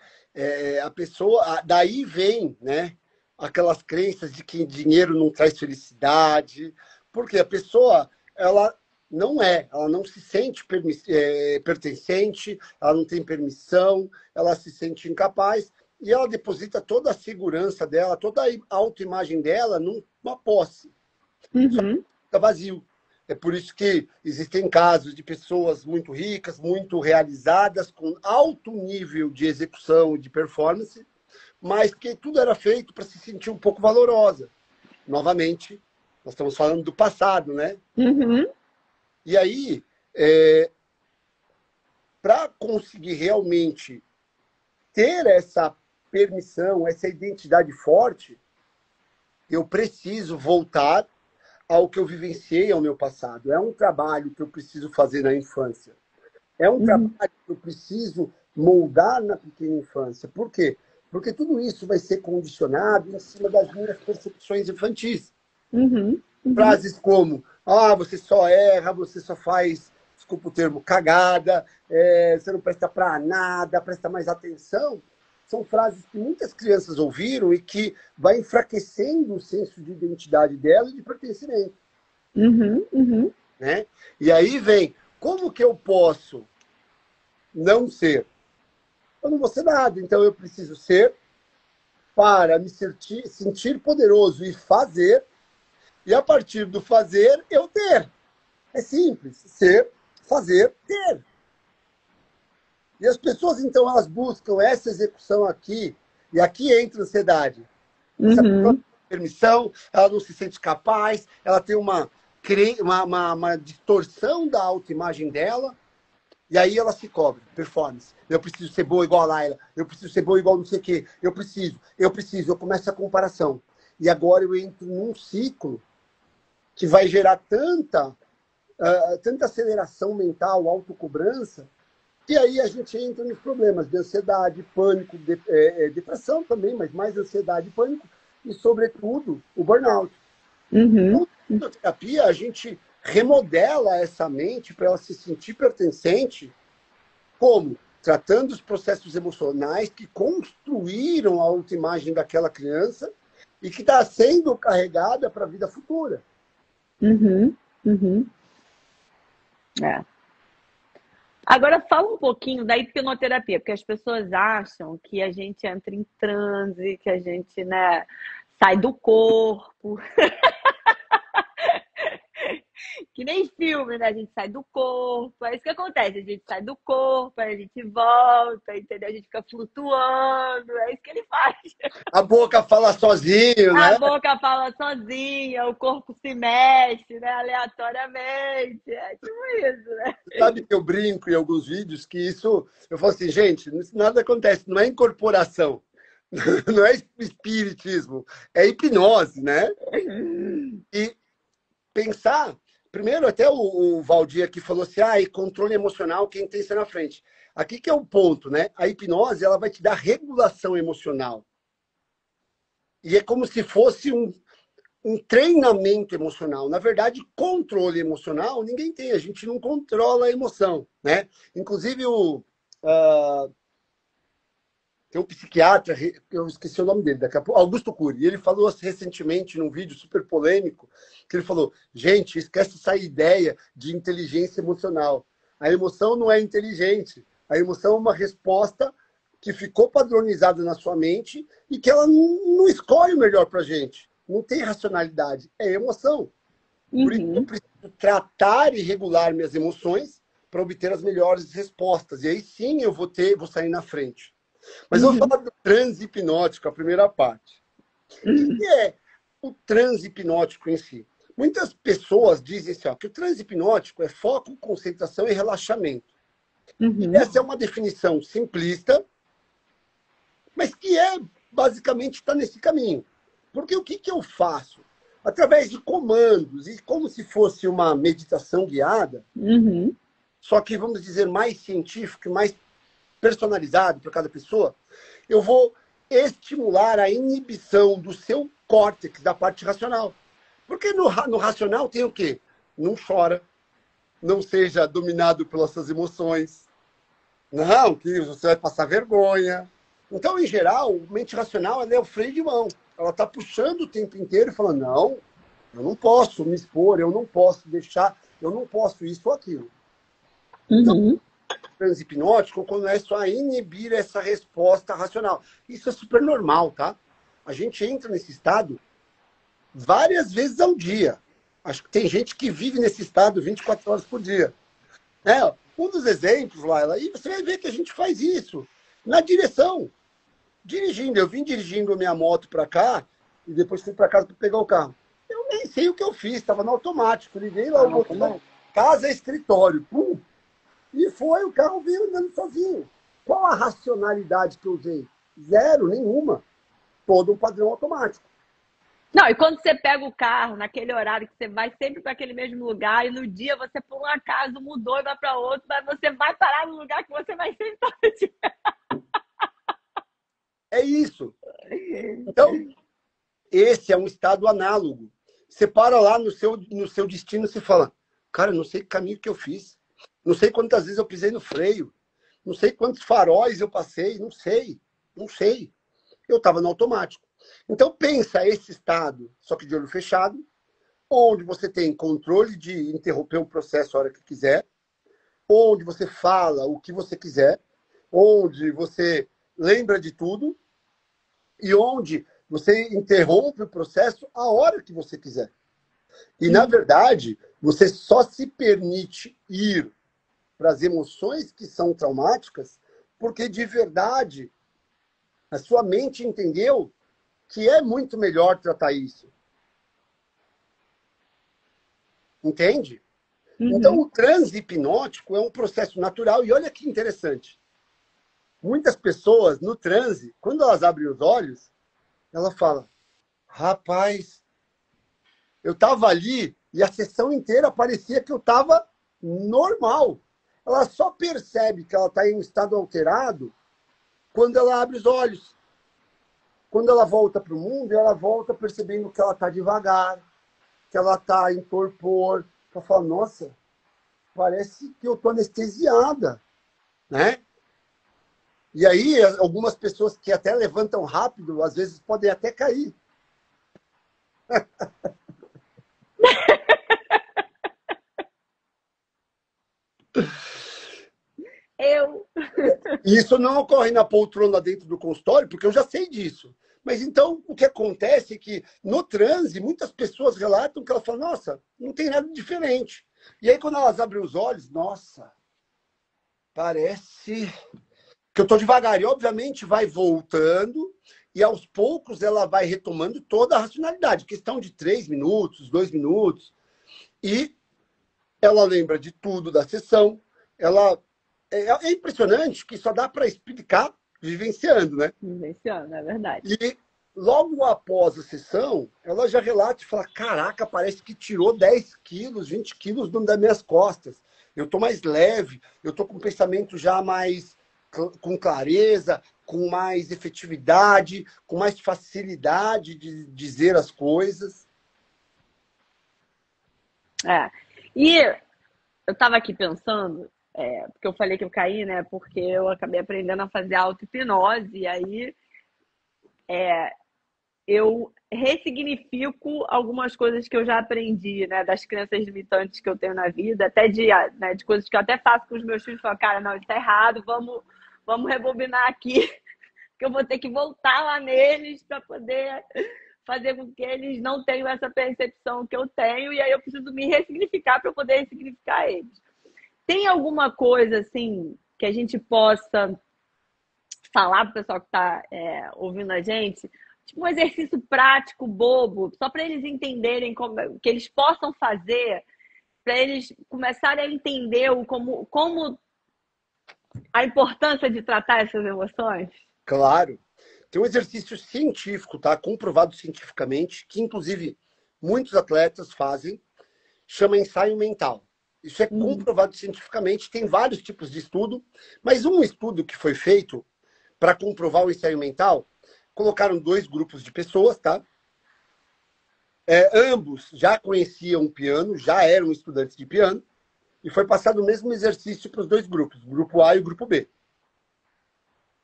a pessoa, daí vem, né, aquelas crenças de que dinheiro não traz felicidade, porque a pessoa, ela não se sente pertencente, ela não tem permissão, ela se sente incapaz e ela deposita toda a segurança dela, toda a autoimagem dela numa posse. Uhum. Fica vazio. É por isso que existem casos de pessoas muito ricas, muito realizadas, com alto nível de execução e de performance, mas que tudo era feito para se sentir um pouco valorosa. Novamente, nós estamos falando do passado, né? Uhum. E aí, para conseguir realmente ter essa permissão, essa identidade forte, eu preciso voltar ao que eu vivenciei ao meu passado. É um trabalho que eu preciso fazer na infância. É um Uhum. trabalho que eu preciso moldar na pequena infância. Por quê? Porque tudo isso vai ser condicionado em cima das minhas percepções infantis. Uhum. Uhum. Frases como, ah, você só erra, você só faz, desculpa o termo, cagada, você não presta para nada, presta mais atenção. São frases que muitas crianças ouviram e que vai enfraquecendo o senso de identidade dela e de pertencimento. Uhum. Uhum. Né? E aí vem, como que eu posso não ser? Eu não vou ser nada, então eu preciso ser para me sentir poderoso e fazer, e a partir do fazer, eu ter. É simples, ser, fazer, ter. E as pessoas, então, elas buscam essa execução aqui, e aqui entra a ansiedade. Essa pessoa Uhum. não tem permissão, ela não se sente capaz, ela tem uma distorção da autoimagem dela, e aí ela se cobra, performance. Eu preciso ser boa igual a Laila, eu preciso ser boa igual não sei o quê, eu começo a comparação. E agora eu entro num ciclo que vai gerar tanta aceleração mental, autocobrança, que aí a gente entra nos problemas de ansiedade, pânico, depressão também, mas mais ansiedade e pânico, e, sobretudo, o burnout. Uhum. Então, na terapia, a gente remodela essa mente para ela se sentir pertencente. Como? Tratando os processos emocionais que construíram a autoimagem daquela criança e que está sendo carregada para a vida futura. Uhum. Uhum. É. Agora fala um pouquinho da hipnoterapia, porque as pessoas acham que a gente entra em transe, que a gente, né, sai do corpo. Que nem filme, né? A gente sai do corpo. É isso que acontece. A gente sai do corpo, aí a gente volta, entendeu? A gente fica flutuando. É isso que ele faz. A boca fala sozinho, A né? boca fala sozinha, o corpo se mexe, né? Aleatoriamente. É tipo isso, né? Sabe que eu brinco em alguns vídeos que isso... Eu falo assim, gente, nada acontece, não é incorporação, não é espiritismo, é hipnose, né? E pensar... Primeiro, até o Valdir aqui falou assim, e controle emocional, quem tem isso na frente. Aqui que é o ponto, né? A hipnose, ela vai te dar regulação emocional. E é como se fosse um treinamento emocional. Na verdade, controle emocional ninguém tem, a gente não controla a emoção, né? Inclusive, tem um psiquiatra, eu esqueci o nome dele, daqui a pouco, Augusto Cury, ele falou recentemente num vídeo super polêmico, que ele falou, gente, esquece essa ideia de inteligência emocional. A emoção não é inteligente, a emoção é uma resposta que ficou padronizada na sua mente e que ela não escolhe o melhor para a gente. Não tem racionalidade, é emoção. Por isso eu Uhum, preciso tratar e regular minhas emoções para obter as melhores respostas. E aí sim eu vou sair na frente. Mas eu vou uhum, falar do transe hipnótico, a primeira parte. O que uhum, é o transe hipnótico em si? Muitas pessoas dizem assim, que o transe hipnótico é foco, concentração e relaxamento. E uhum, essa é uma definição simplista, mas que basicamente está nesse caminho. Porque o que eu faço? Através de comandos, e como se fosse uma meditação guiada, uhum, só que, vamos dizer, mais científico, mais personalizado para cada pessoa, eu vou estimular a inibição do seu córtex, da parte racional. Porque no racional tem o quê? Não chora, não seja dominado pelas suas emoções, não, que você vai passar vergonha. Então, em geral, a mente racional ela é o freio de mão. Ela está puxando o tempo inteiro e falando, não, eu não posso me expor, eu não posso deixar, eu não posso isso ou aquilo. Então, uhum, transe hipnótico começa a inibir essa resposta racional. Isso é super normal, tá? A gente entra nesse estado várias vezes ao dia. Acho que tem gente que vive nesse estado 24 horas por dia. Um dos exemplos, Laila, e você vai ver que a gente faz isso na direção, dirigindo. Eu vim dirigindo a minha moto para cá e depois fui para casa para pegar o carro. Eu nem sei o que eu fiz, estava no automático. Liguei lá Ah, o não, botão, casa, escritório, pum, e foi, o carro veio andando sozinho. Qual a racionalidade que eu usei? Zero, nenhuma. Todo um padrão automático. Não, e quando você pega o carro, naquele horário que você vai sempre para aquele mesmo lugar, e no dia você, por um acaso, mudou e vai para outro, mas você vai parar no lugar que você vai sempre todo dia. É isso. Então, esse é um estado análogo. Você para lá no seu destino e você fala, cara, não sei que caminho que eu fiz. Não sei quantas vezes eu pisei no freio. Não sei quantos faróis eu passei. Não sei. Não sei. Eu estava no automático. Então, pensa esse estado, só que de olho fechado, onde você tem controle de interromper o processo a hora que quiser, onde você fala o que você quiser, onde você lembra de tudo e onde você interrompe o processo a hora que você quiser. E, na verdade, você só se permite ir para as emoções que são traumáticas porque, de verdade, a sua mente entendeu que é muito melhor tratar isso. Entende? Então, o transe hipnótico é um processo natural. E olha que interessante. Muitas pessoas, no transe, quando elas abrem os olhos, ela fala, rapaz, eu estava ali e a sessão inteira parecia que eu estava normal. Ela só percebe que ela está em um estado alterado quando ela abre os olhos. Quando ela volta para o mundo, ela volta percebendo que ela está devagar, que ela está em torpor. Ela fala, nossa, parece que eu estou anestesiada, né? E aí, algumas pessoas que até levantam rápido, às vezes podem até cair. Eu. E isso não ocorre na poltrona dentro do consultório, porque eu já sei disso. Mas então, o que acontece é que no transe, muitas pessoas relatam que elas falam, nossa, não tem nada diferente. E aí, quando elas abrem os olhos, nossa, parece que eu estou devagar. E, obviamente, vai voltando e, aos poucos, ela vai retomando toda a racionalidade. Questão de 3 minutos, 2 minutos. E ela lembra de tudo da sessão. É impressionante que só dá para explicar vivenciando, né? Vivenciando, é verdade. E logo após a sessão, ela já relata e fala, caraca, parece que tirou 10 quilos, 20 quilos das minhas costas. Eu estou mais leve, eu estou com o pensamento já mais com clareza, com mais efetividade, com mais facilidade de dizer as coisas. É. E eu estava aqui pensando, porque eu falei que eu caí, né? Porque eu acabei aprendendo a fazer auto-hipnose, e aí eu ressignifico algumas coisas que eu já aprendi, né? Das crenças limitantes que eu tenho na vida, até de coisas que eu até faço com os meus filhos, falo, cara, não, isso tá errado, vamos rebobinar aqui, que eu vou ter que voltar lá neles para poder fazer com que eles não tenham essa percepção que eu tenho, e aí eu preciso me ressignificar para poder ressignificar eles. Tem alguma coisa, assim, que a gente possa falar para o pessoal que está ouvindo a gente? Tipo um exercício prático, bobo, só para eles entenderem que eles possam fazer, para eles começarem a entender como a importância de tratar essas emoções? Claro. Tem um exercício científico, tá? Comprovado cientificamente, que inclusive muitos atletas fazem, chama ensaio mental. Isso é comprovado cientificamente, tem vários tipos de estudo, mas um estudo que foi feito para comprovar o ensaio mental, colocaram 2 grupos de pessoas, tá? Ambos já conheciam o piano, já eram estudantes de piano, e foi passado o mesmo exercício para os 2 grupos, o grupo A e o grupo B.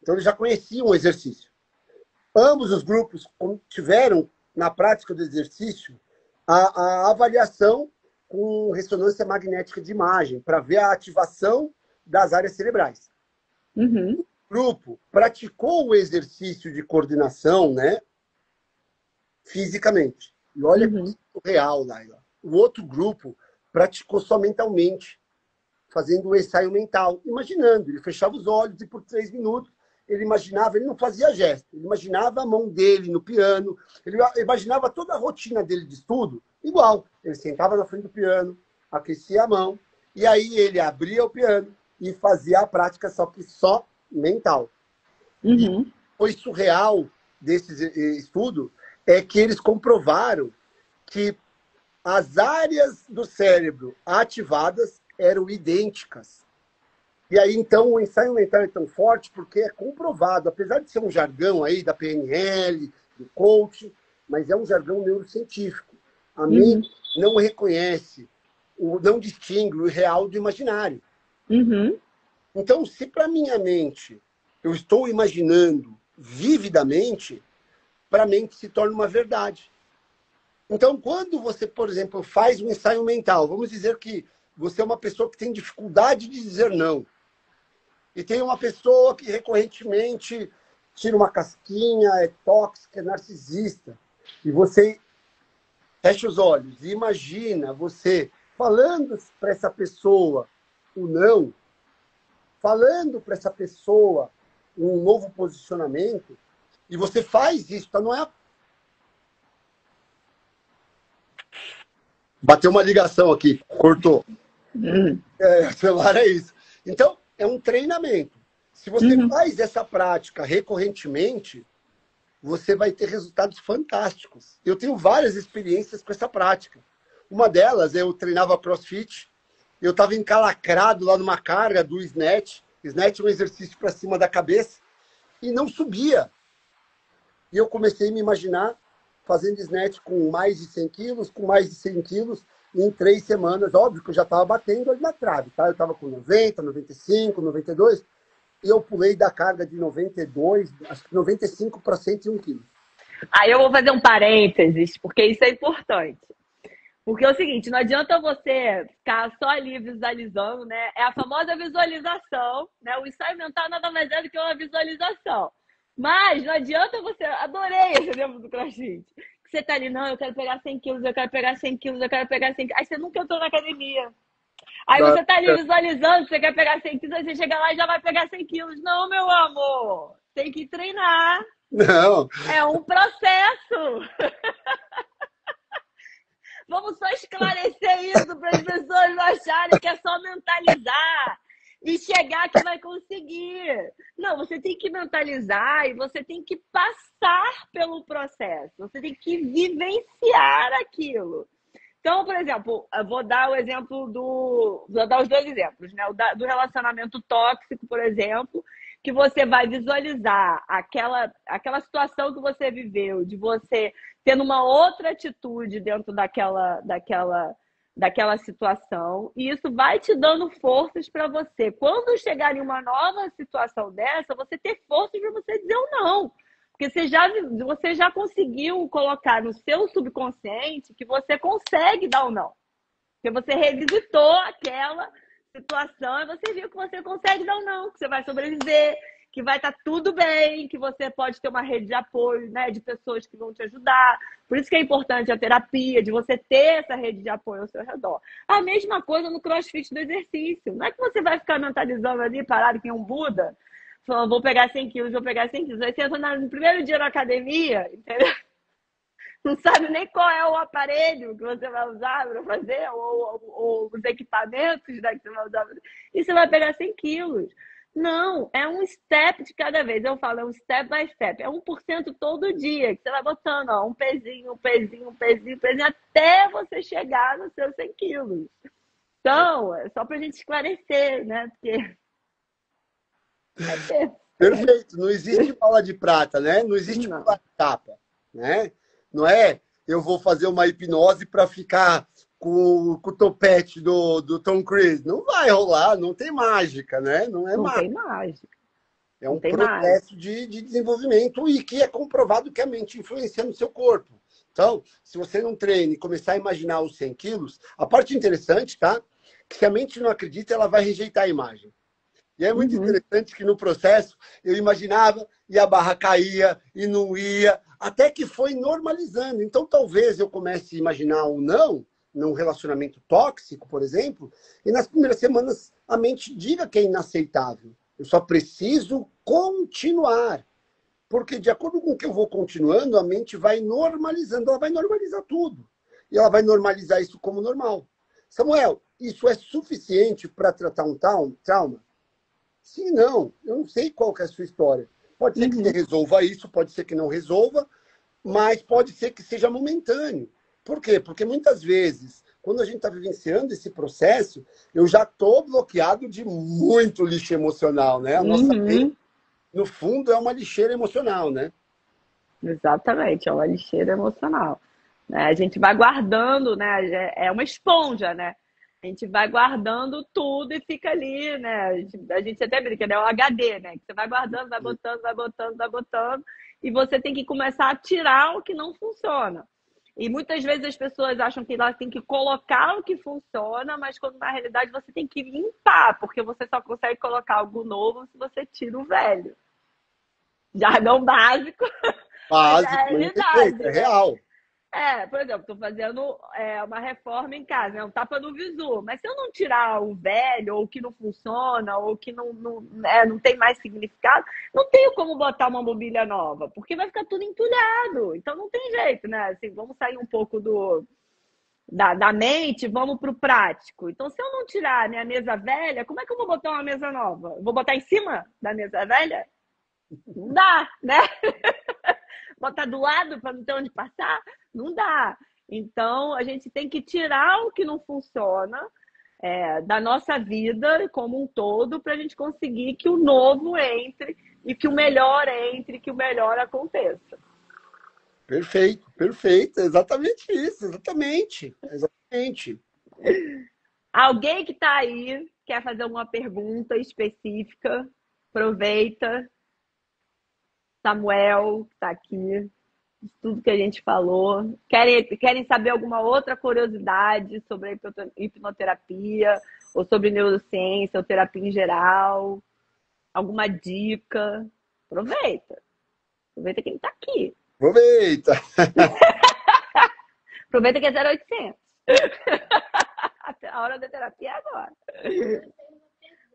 Então, eles já conheciam o exercício. Ambos os grupos tiveram, na prática do exercício, a avaliação com ressonância magnética de imagem, para ver a ativação das áreas cerebrais. Uhum. O grupo praticou o exercício de coordenação, né, fisicamente. E olha que real, Laila. O outro grupo praticou só mentalmente, fazendo o ensaio mental, imaginando. Ele fechava os olhos e por 3 minutos ele imaginava, ele não fazia gesto, ele imaginava a mão dele no piano, ele imaginava toda a rotina dele de estudo igual. Ele sentava na frente do piano, aquecia a mão, e aí ele abria o piano e fazia a prática só mental. E foi surreal desse estudo é que eles comprovaram que as áreas do cérebro ativadas eram idênticas. E aí, então, o ensaio mental é tão forte porque é comprovado, apesar de ser um jargão aí da PNL, do coach, mas é um jargão neurocientífico. A mente não reconhece, não distingue o real do imaginário. Então, se para minha mente eu estou imaginando vividamente, para a mente se torna uma verdade. Então, quando você, por exemplo, faz um ensaio mental, vamos dizer que você é uma pessoa que tem dificuldade de dizer não. E tem uma pessoa que recorrentemente tira uma casquinha, é tóxica, é narcisista. E você fecha os olhos e imagina você falando para essa pessoa o não, falando para essa pessoa um novo posicionamento, e você faz isso, tá? Não é... Bateu uma ligação aqui, cortou. O celular é isso. Então, é um treinamento. Se você faz essa prática recorrentemente, você vai ter resultados fantásticos. Eu tenho várias experiências com essa prática. Uma delas, eu treinava CrossFit, eu estava encalacrado lá numa carga do snatch. Snatch é um exercício para cima da cabeça, e não subia. E eu comecei a me imaginar fazendo snatch com mais de 100 quilos, com mais de 100 quilos, em 3 semanas. Óbvio que eu já estava batendo ali na trave, tá? Eu estava com 90, 95, 92, e eu pulei da carga de 92, acho que 95 para 101 quilos. Aí eu vou fazer um parênteses, porque isso é importante. Porque é o seguinte, não adianta você ficar só ali visualizando, né? É a famosa visualização, né? O ensaio mental nada mais é do que uma visualização. Mas não adianta você... Adorei esse exemplo do CrossFit. Que você tá ali, não, eu quero pegar 100 quilos, eu quero pegar 100 quilos, eu quero pegar 100 quilos. Aí você nunca entrou na academia. Aí você tá ali visualizando, você quer pegar 100 quilos, aí você chega lá e já vai pegar 100 quilos. Não, meu amor, tem que treinar. Não. É um processo. Vamos só esclarecer isso para as pessoas não acharem que é só mentalizar e chegar que vai conseguir. Não, você tem que mentalizar e você tem que passar pelo processo. Você tem que vivenciar aquilo. Então, por exemplo, eu vou dar o exemplo vou dar os dois exemplos, né? Do relacionamento tóxico, por exemplo, que você vai visualizar aquela situação que você viveu, de você tendo uma outra atitude dentro daquela situação, e isso vai te dando forças para você. Quando chegar em uma nova situação dessa, você ter forças para você dizer o não. Porque você já conseguiu colocar no seu subconsciente que você consegue dar o não. Porque você revisitou aquela situação e você viu que você consegue dar o não, que você vai sobreviver, que vai estar tudo bem, que você pode ter uma rede de apoio, né, de pessoas que vão te ajudar. Por isso que é importante a terapia, de você ter essa rede de apoio ao seu redor. A mesma coisa no CrossFit do exercício. Não é que você vai ficar mentalizando ali, parado que é um Buda, falando, vou pegar 100 quilos, vou pegar 100 quilos. Aí você entra no primeiro dia na academia, entendeu? Não sabe nem qual é o aparelho que você vai usar para fazer, ou os equipamentos, né, que você vai usar. E você vai pegar 100 quilos. Não, é um step de cada vez. Eu falo, é um step by step. É 1% todo dia, que você vai botando, ó, um pezinho, até você chegar nos seus 100 quilos. Então, é só para a gente esclarecer, né? Porque... Perfeito. Não existe bala de prata, né? Não existe bala de tapa, né? Não é eu vou fazer uma hipnose para ficar com o topete do Tom Cruise. Não vai rolar, não tem mágica, né? Não é mágica. Tem mágica. É um processo de desenvolvimento e que é comprovado que a mente influencia no seu corpo. Então, se você não treina e começar a imaginar os 100 quilos, a parte interessante, tá? Que se a mente não acredita, ela vai rejeitar a imagem. E é muito interessante que no processo eu imaginava e a barra caía e não ia, até que foi normalizando. Então, talvez eu comece a imaginar ou não, num relacionamento tóxico, por exemplo, e nas primeiras semanas a mente diga que é inaceitável. Eu só preciso continuar. Porque de acordo com o que eu vou continuando, a mente vai normalizando, ela vai normalizar tudo. E ela vai normalizar isso como normal. Samuel, isso é suficiente para tratar um trauma? Sim, não. Eu não sei qual que é a sua história. Pode ser que você resolva isso, pode ser que não resolva, mas pode ser que seja momentâneo. Por quê? Porque muitas vezes, quando a gente está vivenciando esse processo, eu já estou bloqueado de muito lixo emocional, né? A nossa mente, no fundo, é uma lixeira emocional, né? Exatamente, é uma lixeira emocional. Né? A gente vai guardando, né? É uma esponja, né? A gente vai guardando tudo e fica ali, né? A gente até brinca, né? É o HD, né? Que você vai guardando, vai botando, vai botando, vai botando, e você tem que começar a tirar o que não funciona. E muitas vezes as pessoas acham que elas têm que colocar o que funciona, mas quando na realidade você tem que limpar, porque você só consegue colocar algo novo se você tira o velho. Jargão básico, mas é a Básico, mas não tem jeito, realidade, é né? real. Por exemplo, estou fazendo uma reforma em casa, né? Um tapa no visu. Mas se eu não tirar o velho, ou o que não funciona, ou que não tem mais significado, não tenho como botar uma mobília nova, porque vai ficar tudo entulhado. Então não tem jeito, né? Assim, vamos sair um pouco da mente, vamos para o prático. Então, se eu não tirar a minha mesa velha, como é que eu vou botar uma mesa nova? Eu vou botar em cima da mesa velha? Não dá, né? Botar do lado para não ter onde passar? Não dá. Então, a gente tem que tirar o que não funciona da nossa vida como um todo para a gente conseguir que o novo entre e que o melhor entre, que o melhor aconteça. Perfeito, perfeito. Exatamente isso, exatamente. Exatamente. Alguém que está aí quer fazer alguma pergunta específica? Aproveita. Samuel, que está aqui, de tudo que a gente falou. Querem saber alguma outra curiosidade sobre a hipnoterapia, ou sobre neurociência, ou terapia em geral? Alguma dica? Aproveita. Aproveita que ele está aqui. Aproveita. Aproveita que é 0800. A hora da terapia é agora.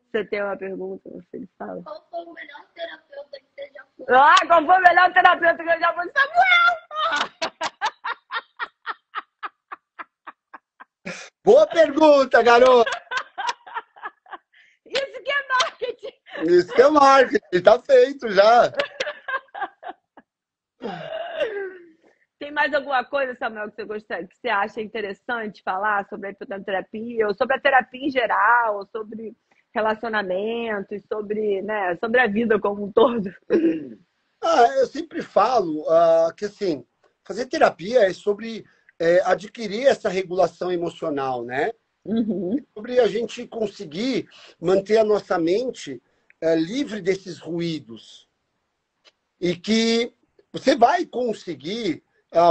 Você tem uma pergunta? Você fala. Qual foi o melhor terapeuta que você já foi? Qual foi o melhor terapeuta que eu já fui? Samuel! Boa pergunta, garoto. Isso que é marketing. Isso que é marketing, tá feito já. Tem mais alguma coisa, Samuel, que você acha interessante falar sobre a hipnoterapia, ou sobre a terapia em geral, ou sobre relacionamentos, sobre a vida como um todo? Eu sempre falo que assim, fazer terapia é sobre adquirir essa regulação emocional, né? Uhum. Sobre a gente conseguir manter a nossa mente livre desses ruídos. E que você vai conseguir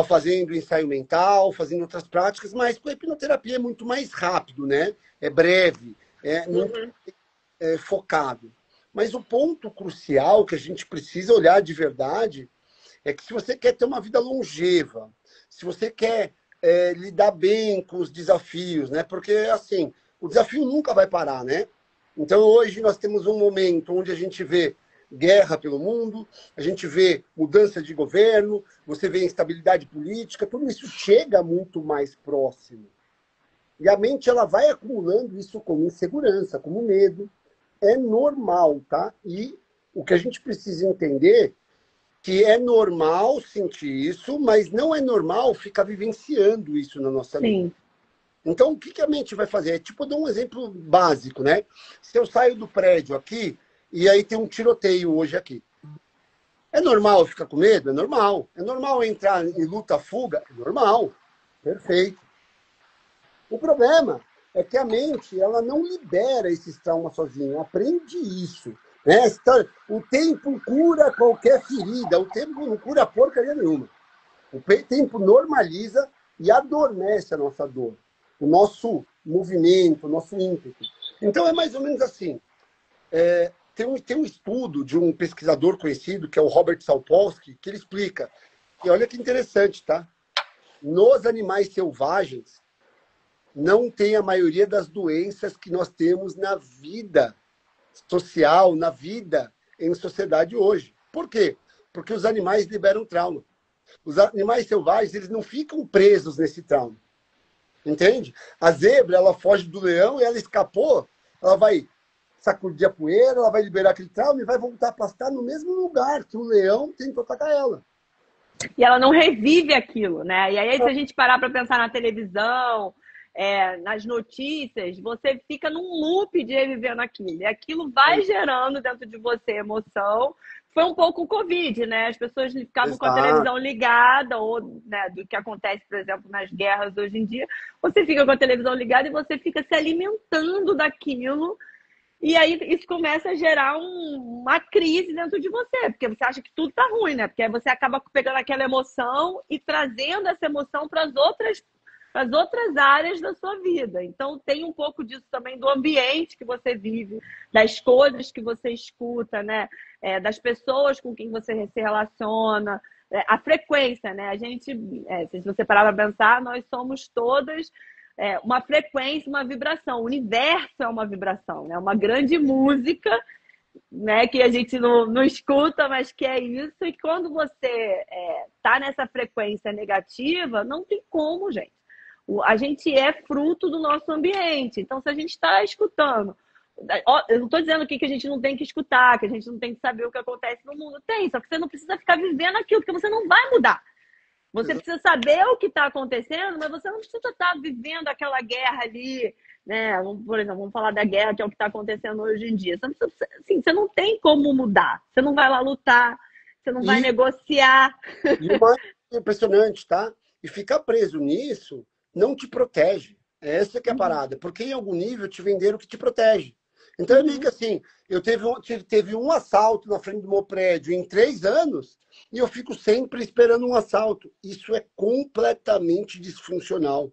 fazendo ensaio mental, fazendo outras práticas, mas com a hipnoterapia é muito mais rápido, né? É breve, é muito focado. Mas o ponto crucial que a gente precisa olhar de verdade é que se você quer ter uma vida longeva, se você quer lidar bem com os desafios, né? Porque, assim, o desafio nunca vai parar, né? Então, hoje nós temos um momento onde a gente vê guerra pelo mundo, a gente vê mudança de governo, você vê instabilidade política, tudo isso chega muito mais próximo. E a mente ela vai acumulando isso como insegurança, como medo. É normal, tá? E o que a gente precisa entender que é normal sentir isso, mas não é normal ficar vivenciando isso na nossa mente. Sim. Então, o que a mente vai fazer? Tipo, eu dou um exemplo básico, né? Se eu saio do prédio aqui, e aí tem um tiroteio hoje aqui. É normal eu ficar com medo? É normal. É normal eu entrar em luta-fuga? É normal. Perfeito. O problema é que a mente ela não libera esses traumas sozinha. Aprende isso. Né? O tempo cura qualquer ferida. O tempo não cura porcaria nenhuma. O tempo normaliza e adormece a nossa dor. O nosso movimento, o nosso ímpeto. Então, é mais ou menos assim. Tem um estudo de um pesquisador conhecido, que é o Robert Sapolsky, que ele explica. E olha que interessante, tá? Nos animais selvagens, não tem a maioria das doenças que nós temos na vida social, na vida em sociedade hoje. Por quê? Porque os animais liberam trauma. Os animais selvagens, eles não ficam presos nesse trauma. Entende? A zebra, ela foge do leão e ela escapou, ela vai sacudir a poeira, ela vai liberar aquele trauma e vai voltar a pastar no mesmo lugar que o leão tentou atacar ela. E ela não revive aquilo, né? E aí, se a gente parar para pensar na televisão, nas notícias, você fica num loop de revivendo aquilo. E aquilo vai gerando dentro de você emoção. Foi um pouco o Covid, né? As pessoas ficavam com a Exato. televisão ligada, ou né, do que acontece, por exemplo, nas guerras hoje em dia. Você fica com a televisão ligada e você fica se alimentando daquilo. E aí isso começa a gerar uma crise dentro de você, porque você acha que tudo tá ruim, né? Porque aí você acaba pegando aquela emoção e trazendo essa emoção para as outras áreas da sua vida. Então tem um pouco disso também do ambiente que você vive, das coisas que você escuta, né? Das pessoas com quem você se relaciona, a frequência, né? A gente, se você parar para pensar, nós somos todas uma frequência, uma vibração. O universo é uma vibração, né? Uma grande música, né? Que a gente não escuta, mas que é isso. E quando você tá nessa frequência negativa, não tem como, gente. A gente é fruto do nosso ambiente. Então, se a gente está escutando, eu não estou dizendo aqui que a gente não tem que escutar, que a gente não tem que saber o que acontece no mundo. Tem, só que você não precisa ficar vivendo aquilo, porque você não vai mudar. Você precisa saber o que está acontecendo, mas você não precisa estar vivendo aquela guerra ali, né? Por exemplo, vamos falar da guerra, que é o que está acontecendo hoje em dia. Você não, precisa, assim, você não tem como mudar. Você não vai lá lutar, você não vai E, negociar. e o mais impressionante, tá? E ficar preso nisso não te protege. Essa que é a parada. Porque em algum nível te venderam que te protege. Então é meio que assim, teve um assalto na frente do meu prédio em 3 anos e eu fico sempre esperando um assalto. Isso é completamente disfuncional.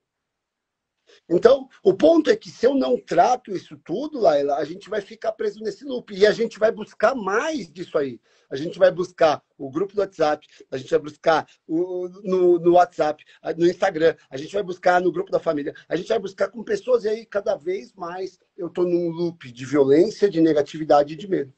Então, o ponto é que se eu não trato isso tudo, Laila, a gente vai ficar preso nesse loop. E a gente vai buscar mais disso aí. A gente vai buscar o grupo do WhatsApp, a gente vai buscar no WhatsApp, no Instagram, a gente vai buscar no grupo da família, a gente vai buscar com pessoas, e aí cada vez mais eu estou num loop de violência, de negatividade e de medo.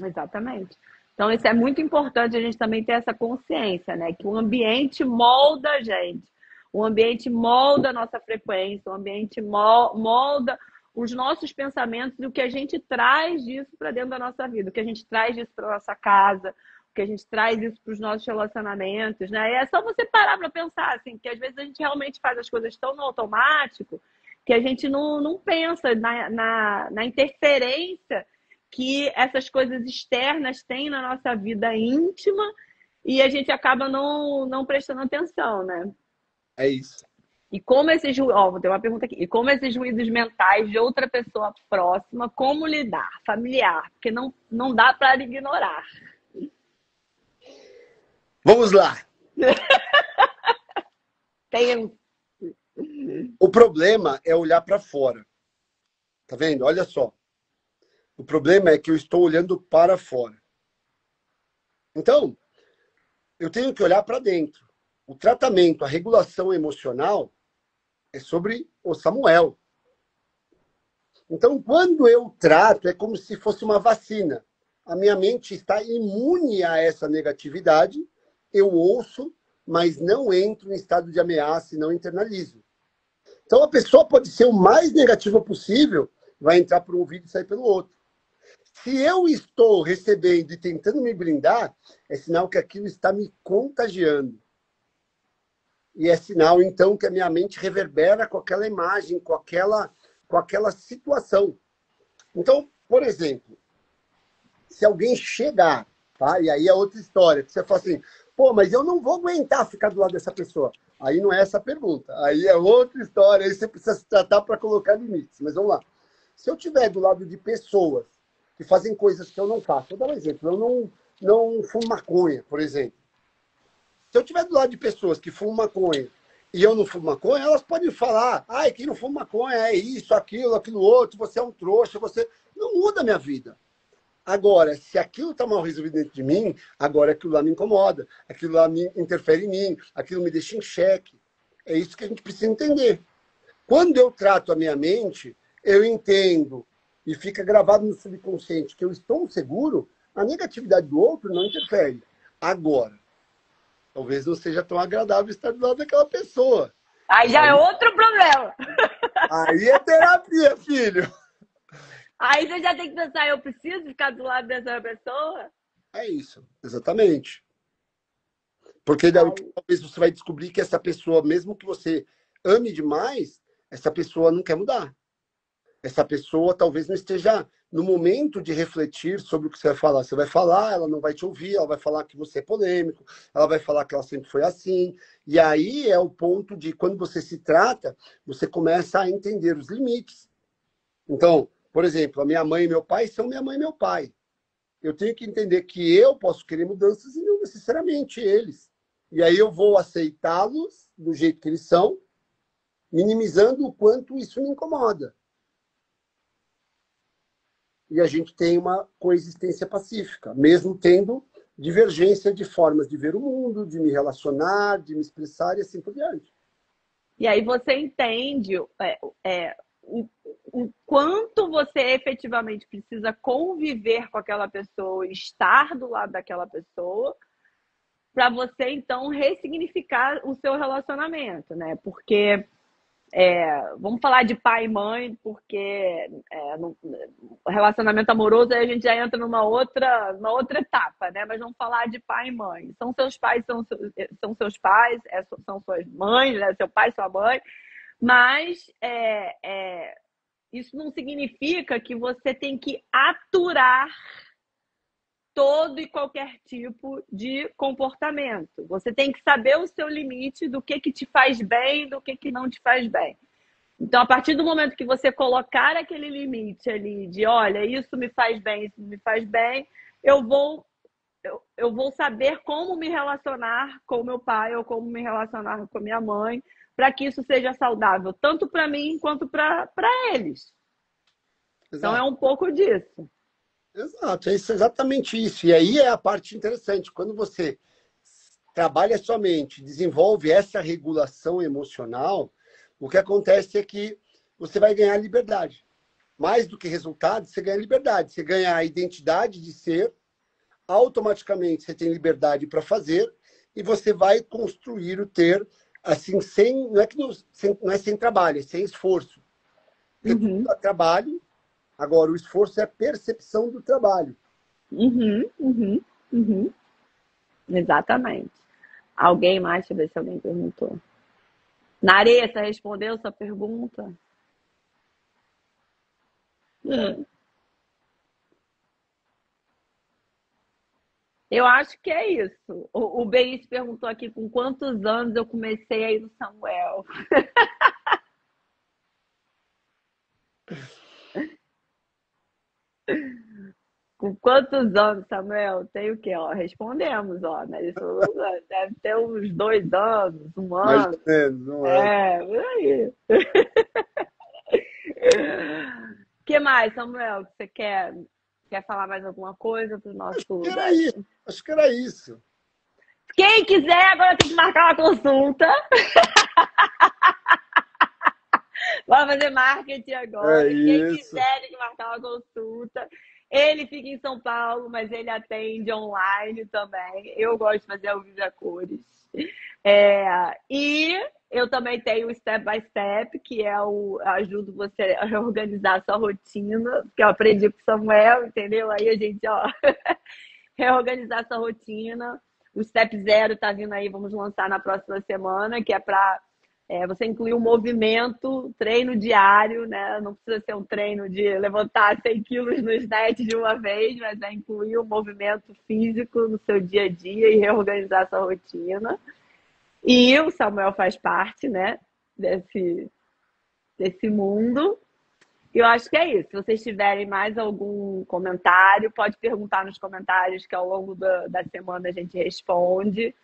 Exatamente. Então, isso é muito importante a gente também ter essa consciência, né? Que o ambiente molda a gente. O ambiente molda a nossa frequência, o ambiente molda os nossos pensamentos e o que a gente traz disso para dentro da nossa vida, o que a gente traz disso para nossa casa, o que a gente traz isso para os nossos relacionamentos, né? E é só você parar para pensar, assim, que às vezes a gente realmente faz as coisas tão no automático que a gente não pensa na interferência que essas coisas externas têm na nossa vida íntima e a gente acaba não prestando atenção, né? É isso. E como esses, vou ter uma pergunta aqui. E como esses ruídos mentais de outra pessoa próxima, como lidar? Familiar, porque não dá para ignorar. Vamos lá. Tem. O problema é olhar para fora. Tá vendo? Olha só. O problema é que eu estou olhando para fora. Então, eu tenho que olhar para dentro. O tratamento, a regulação emocional é sobre o Samuel. Então, quando eu trato, é como se fosse uma vacina. A minha mente está imune a essa negatividade, eu ouço, mas não entro em estado de ameaça e não internalizo. Então, a pessoa pode ser o mais negativa possível, vai entrar por um ouvido e sair pelo outro. Se eu estou recebendo e tentando me blindar, é sinal que aquilo está me contagiando. E é sinal, então, que a minha mente reverbera com aquela imagem, com aquela situação. Então, por exemplo, se alguém chegar, tá? E aí é outra história, que você fala assim, pô, mas eu não vou aguentar ficar do lado dessa pessoa. Aí não é essa a pergunta. Aí é outra história, aí você precisa se tratar para colocar limites. Mas vamos lá. Se eu estiver do lado de pessoas que fazem coisas que eu não faço, vou dar um exemplo, eu não fumo maconha, por exemplo. Se eu estiver do lado de pessoas que fumam maconha e eu não fumo maconha, elas podem falar, ai, quem não fuma maconha é isso, aquilo outro, você é um trouxa, você... Não muda a minha vida. Agora, se aquilo está mal resolvido dentro de mim, agora aquilo lá me incomoda, aquilo lá me interfere em mim, aquilo me deixa em xeque. É isso que a gente precisa entender. Quando eu trato a minha mente, eu entendo e fica gravado no subconsciente que eu estou seguro, a negatividade do outro não interfere. Agora, talvez não seja tão agradável estar do lado daquela pessoa. Aí já é outro problema. Aí é terapia, filho. Aí você já tem que pensar, eu preciso ficar do lado dessa pessoa? É isso, exatamente. Porque daí, Ai, talvez você vai descobrir que essa pessoa, mesmo que você ame demais, essa pessoa não quer mudar. Essa pessoa talvez não esteja no momento de refletir sobre o que você vai falar. Você vai falar, ela não vai te ouvir, ela vai falar que você é polêmico, ela vai falar que ela sempre foi assim. E aí é o ponto de, quando você se trata, você começa a entender os limites. Então, por exemplo, a minha mãe e meu pai são minha mãe e meu pai. Eu tenho que entender que eu posso querer mudanças e não necessariamente eles. E aí eu vou aceitá-los do jeito que eles são, minimizando o quanto isso me incomoda. E a gente tem uma coexistência pacífica, mesmo tendo divergência de formas de ver o mundo, de me relacionar, de me expressar e assim por diante. e aí você entende o quanto você efetivamente precisa conviver com aquela pessoa, estar do lado daquela pessoa, para você então ressignificar o seu relacionamento, né? Porque vamos falar de pai e mãe, porque no relacionamento amoroso aí a gente já entra numa outra etapa, né? Mas vamos falar de pai e mãe. São seus pais, são seus pais, são suas mães, né? Seu pai, sua mãe, mas isso não significa que você tem que aturar todo e qualquer tipo de comportamento. Você tem que saber o seu limite do que te faz bem e do que não te faz bem. Então, a partir do momento que você colocar aquele limite ali de, olha, isso me faz bem, isso não me faz bem, eu vou saber como me relacionar com meu pai ou como me relacionar com minha mãe, para que isso seja saudável, tanto para mim quanto para eles. Então, é Exato. um pouco disso. Exato, é exatamente isso. E aí é a parte interessante. Quando você trabalha a sua mente, desenvolve essa regulação emocional, o que acontece é que você vai ganhar liberdade. Mais do que resultado, você ganha liberdade. Você ganha a identidade de ser, automaticamente você tem liberdade para fazer, e você vai construir o ter, assim, sem, não é que não, não é sem trabalho, é sem esforço. Porque tudo Uhum, dá trabalho. Agora, o esforço é a percepção do trabalho. uhum, uhum, uhum. Exatamente. Alguém mais? Deixa eu ver se alguém perguntou. Naressa, respondeu sua pergunta? Eu acho que é isso. O Beis perguntou aqui com quantos anos eu comecei a ir no Samuel. Com quantos anos, Samuel? Tem o quê? Ó, respondemos, ó, né? Isso deve ter uns 2 anos, um Mais ano. ou menos, não é? É, por aí. O que mais, Samuel, que você quer falar mais alguma coisa para o Que nosso... era isso. Acho que era isso. Quem quiser, agora tem que marcar uma consulta. Vai fazer marketing É agora. Quem isso. quiser tem que marcar uma consulta. Ele fica em São Paulo, mas ele atende online também. Eu gosto de fazer ao vivo a cores. E eu também tenho o Step by Step, que é ajudo você a reorganizar a sua rotina, que eu aprendi com o Samuel, entendeu? Aí a gente, ó, reorganizar a sua rotina. O Step Zero tá vindo aí, vamos lançar na próxima semana, que é para você incluir um movimento, treino diário, né? Não precisa ser um treino de levantar 100 quilos no snatch de uma vez, mas é incluir um movimento físico no seu dia a dia e reorganizar a sua rotina. E o Samuel faz parte, né, desse mundo. E eu acho que é isso. Se vocês tiverem mais algum comentário, pode perguntar nos comentários que ao longo da semana a gente responde.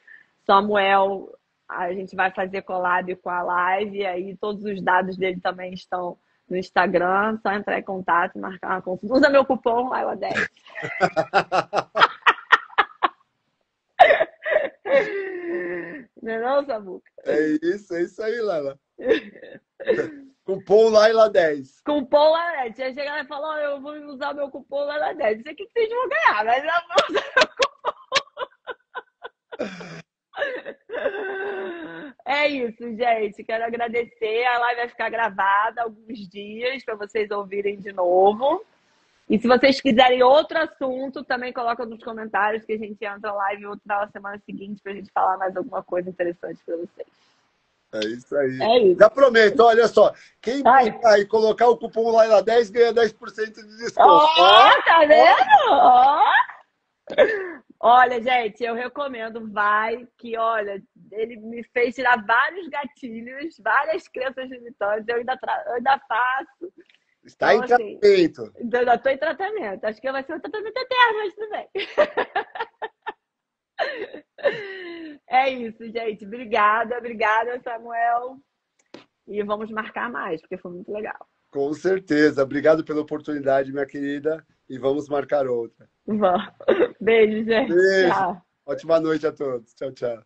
Samuel, a gente vai fazer collab com a live, e aí todos os dados dele também estão no Instagram. Só entrar em contato e marcar uma consulta. Usa meu cupom Laila10. Não é não, Samuca? É isso aí, Lela. Cupom Laila10. Cupom Laila10. Você chega lá e fala, eu vou usar meu cupom Laila10. Não sei o que vocês vão ganhar, mas eu vou usar. É isso, gente. Quero agradecer. A live vai ficar gravada alguns dias para vocês ouvirem de novo. E se vocês quiserem outro assunto, também coloca nos comentários que a gente entra live na semana seguinte pra gente falar mais alguma coisa interessante pra vocês. É isso aí. É isso. Já prometo, olha só. Quem Ai. pegar e colocar o cupom LAILA10 ganha 10% de desconto. Ó, tá vendo? Ó. Olha, gente, eu recomendo, vai, que olha, ele me fez tirar vários gatilhos, várias crenças limitantes, eu ainda faço. Está Então, em assim, tratamento. ainda estou em tratamento. Acho que vai ser um tratamento eterno, mas tudo bem. É isso, gente. Obrigada, Samuel. E vamos marcar mais, porque foi muito legal. Com certeza. Obrigado pela oportunidade, minha querida. E vamos marcar outra. Vamos. Beijo, gente. Beijo. Tchau. Ótima noite a todos. Tchau, tchau.